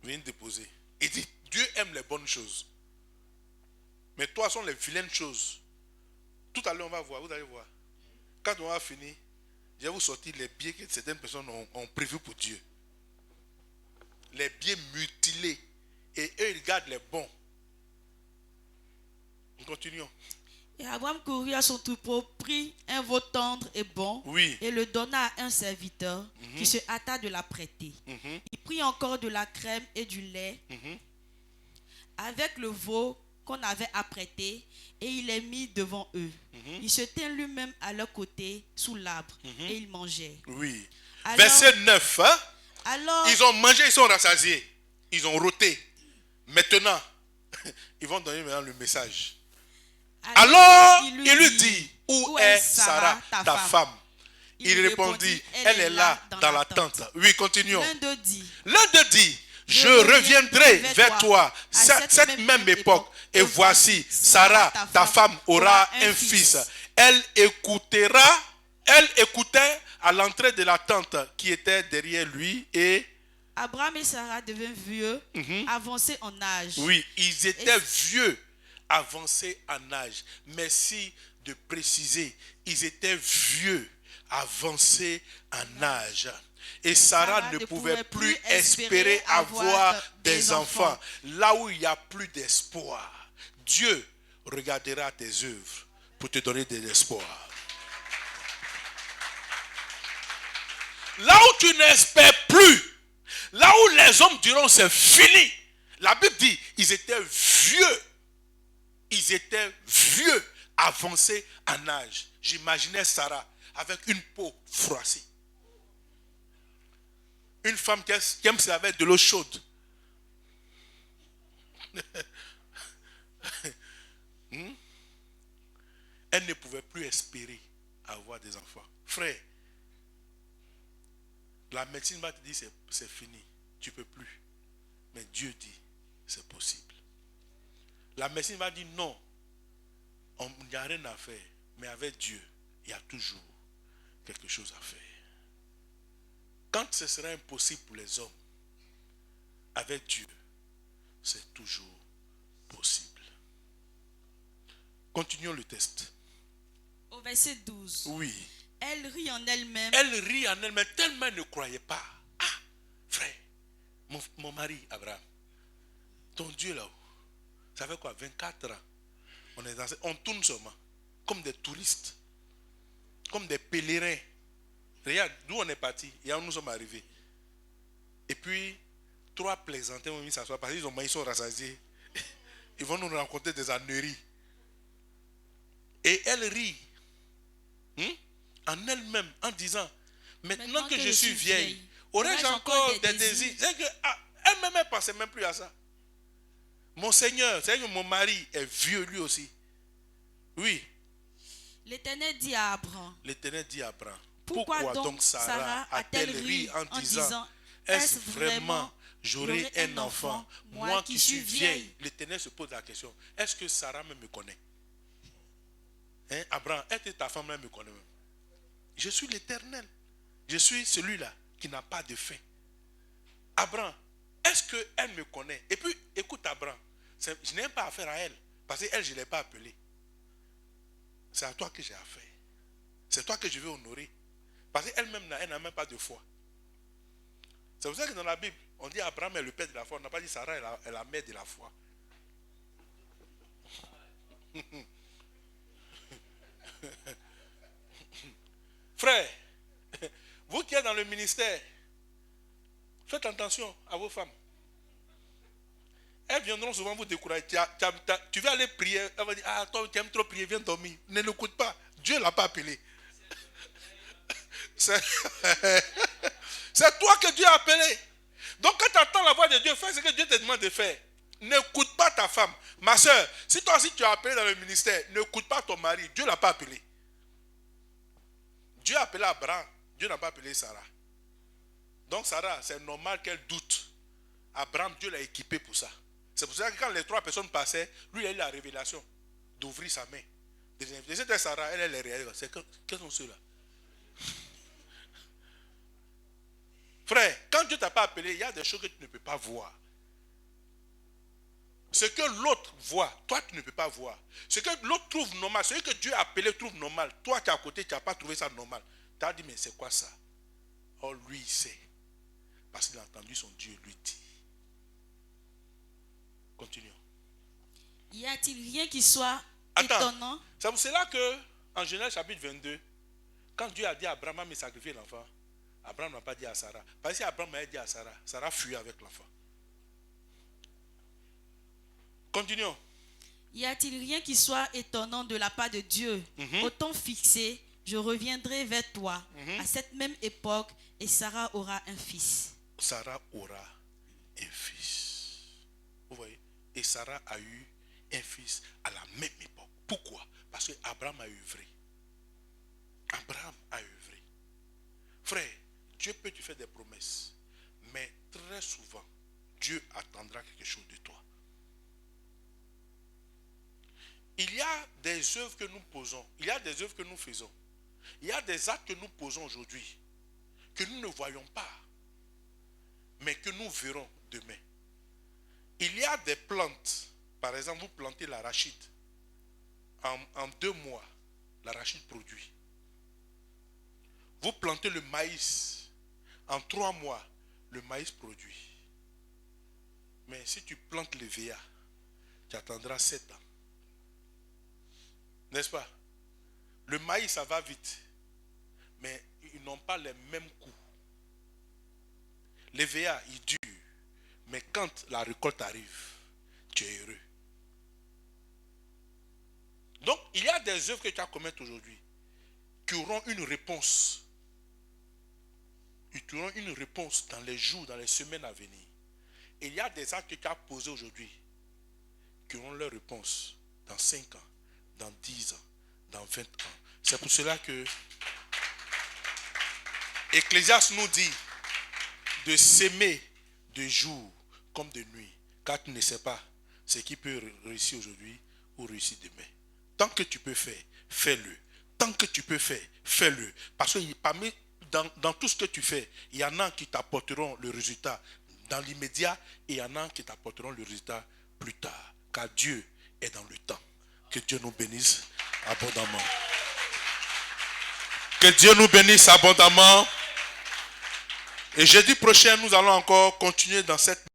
Viens déposer. Il dit, Dieu aime les bonnes choses. Mais toi, sont les vilaines choses. Tout à l'heure, on va voir, vous allez voir. Quand on va finir, je vais vous sortir les billets que certaines personnes ont prévus pour Dieu. Les billets mutilés. Et eux, ils gardent les bons. Nous continuons. Et Abraham courut à son troupeau, prit un veau tendre et bon, oui. et le donna à un serviteur qui se hâta de la prêter. Il prit encore de la crème et du lait avec le veau qu'on avait apprêté, et il les mit devant eux. Il se tint lui-même à leur côté sous l'arbre, et ils mangeaient. Oui. Alors, verset 9. Hein? Alors, ils ont mangé, ils sont rassasiés. Ils ont roté. Maintenant, ils vont donner maintenant le message. Alors, il lui dit, où est Sarah, ta femme? Il répondit, elle est là dans la tente. Oui, continuons. L'un d'eux dit, je reviendrai vers toi cette même époque. Et voici, Sarah, ta femme, aura un fils. Elle écoutait à l'entrée de la tente qui était derrière lui. Et Abraham et Sarah devinrent vieux, avancés en âge. Oui, ils étaient vieux, avancés en âge. Merci de préciser, ils étaient vieux, avancés en âge. Et Sarah ne pouvait plus espérer avoir des enfants. Là où il n'y a plus d'espoir, Dieu regardera tes œuvres pour te donner de l'espoir. Là où tu n'espères plus, là où les hommes diront c'est fini, la Bible dit ils étaient vieux. Ils étaient vieux, avancés en âge. J'imaginais Sarah avec une peau froissée. Une femme qui aime se laver avec de l'eau chaude. Elle ne pouvait plus espérer avoir des enfants. Frère, la médecine va te dire c'est fini, tu ne peux plus. Mais Dieu dit c'est possible. La médecine va dire non, il n'y a rien à faire. Mais avec Dieu, il y a toujours quelque chose à faire. Quand ce sera impossible pour les hommes, avec Dieu, c'est toujours possible. Continuons le test. Au verset 12. Oui. Elle rit en elle-même. Elle rit en elle-même tellement elle ne croyait pas. Ah, frère, mon mari, Abraham, ton Dieu là-haut, ça fait quoi, 24 ans, on tourne seulement, comme des touristes, comme des pèlerins. Regarde, d'où on est parti, et où nous sommes arrivés. Et puis, 3 plaisantins ont mis s'asseoir parce qu'ils sont rassasiés. Ils vont nous raconter des âneries. Et elle rit en elle-même en disant, Maintenant que je suis vieille, aurais-je encore des désirs? C'est que elle-même, elle ne pensait même plus à ça. Mon Seigneur, c'est que mon mari est vieux lui aussi. Oui. L'Éternel dit à Abraham. L'Éternel dit à Abraham. Pourquoi donc Sarah a-t-elle ri en disant, est-ce vraiment j'aurai un enfant, moi qui suis vieille? L'Éternel se pose la question, est-ce que Sarah même me connaît? Hein, Abraham, est-ce que ta femme même me connaît même? Je suis l'Éternel. Je suis celui-là qui n'a pas de fin. Abraham, est-ce qu'elle me connaît? Et puis, écoute Abraham, je n'ai pas affaire à elle, parce qu'elle, je ne l'ai pas appelée. C'est à toi que j'ai affaire. C'est toi que je veux honorer. Parce qu'elle-même, elle n'a même pas de foi. C'est pour ça que dans la Bible, on dit Abraham est le père de la foi. On n'a pas dit Sarah est la mère de la foi. Frère, vous qui êtes dans le ministère, faites attention à vos femmes. Elles viendront souvent vous décourager. Tu vas aller prier. Elle va dire, ah, toi, tu aimes trop prier, viens dormir. Ne l'écoute pas. Dieu ne l'a pas appelé. C'est toi que Dieu a appelé. Donc quand tu entends la voix de Dieu, fais ce que Dieu te demande de faire. N'écoute pas ta femme. Ma soeur, si toi aussi tu as appelé dans le ministère, n'écoute pas ton mari. Dieu ne l'a pas appelé. Dieu a appelé Abraham. Dieu n'a pas appelé Sarah. Donc Sarah, c'est normal qu'elle doute. Abraham, Dieu l'a équipé pour ça. C'est pour ça que quand les trois personnes passaient, lui il a eu la révélation d'ouvrir sa main. C'était Sarah, elle est réelle. Quels sont ceux-là? Frère, quand Dieu ne t'a pas appelé, il y a des choses que tu ne peux pas voir. Ce que l'autre voit, toi tu ne peux pas voir. Ce que l'autre trouve normal, ce que Dieu a appelé trouve normal, toi tu es à côté, tu n'as pas trouvé ça normal. Tu as dit, mais c'est quoi ça? Oh, lui il sait. Parce qu'il a entendu son Dieu lui dire. Continuons. Y a-t-il rien qui soit étonnant? C'est pour cela que, en Genèse chapitre 22, quand Dieu a dit à Abraham de sacrifier l'enfant, Abraham n'a pas dit à Sarah. Parce que si Abraham avait dit à Sarah, Sarah fuit avec l'enfant. Continuons. Y a-t-il rien qui soit étonnant de la part de Dieu? Au temps fixé, je reviendrai vers toi à cette même époque et Sarah aura un fils. Sarah aura un fils. Vous voyez? Et Sarah a eu un fils à la même époque. Pourquoi? Parce qu'Abraham a œuvré. Abraham a œuvré. Frère, Dieu peut te faire des promesses, mais très souvent, Dieu attendra quelque chose de toi. Il y a des œuvres que nous posons, il y a des œuvres que nous faisons, il y a des actes que nous posons aujourd'hui, que nous ne voyons pas, mais que nous verrons demain. Il y a des plantes, par exemple, vous plantez l'arachide, en 2 mois, l'arachide produit. Vous plantez le maïs, en 3 mois, le maïs produit. Mais si tu plantes le VA, tu attendras 7 ans. N'est-ce pas? Le maïs, ça va vite. Mais ils n'ont pas les mêmes coûts. Les VA, ils durent. Mais quand la récolte arrive, tu es heureux. Donc, il y a des œuvres que tu as commettre aujourd'hui qui auront une réponse. Ils auront une réponse dans les jours, dans les semaines à venir. Et il y a des actes que tu as posés aujourd'hui qui auront leur réponse dans 5 ans, dans 10 ans, dans 20 ans. C'est pour cela que Ecclésiaste nous dit de s'aimer de jour comme de nuit, car tu ne sais pas ce qui peut réussir aujourd'hui ou réussir demain. Tant que tu peux faire, fais-le. Tant que tu peux faire, fais-le. Parce que parmi dans tout ce que tu fais, il y en a qui t'apporteront le résultat dans l'immédiat et il y en a qui t'apporteront le résultat plus tard. Car Dieu est dans le temps. Que Dieu nous bénisse abondamment. Que Dieu nous bénisse abondamment. Et jeudi prochain, nous allons encore continuer dans cette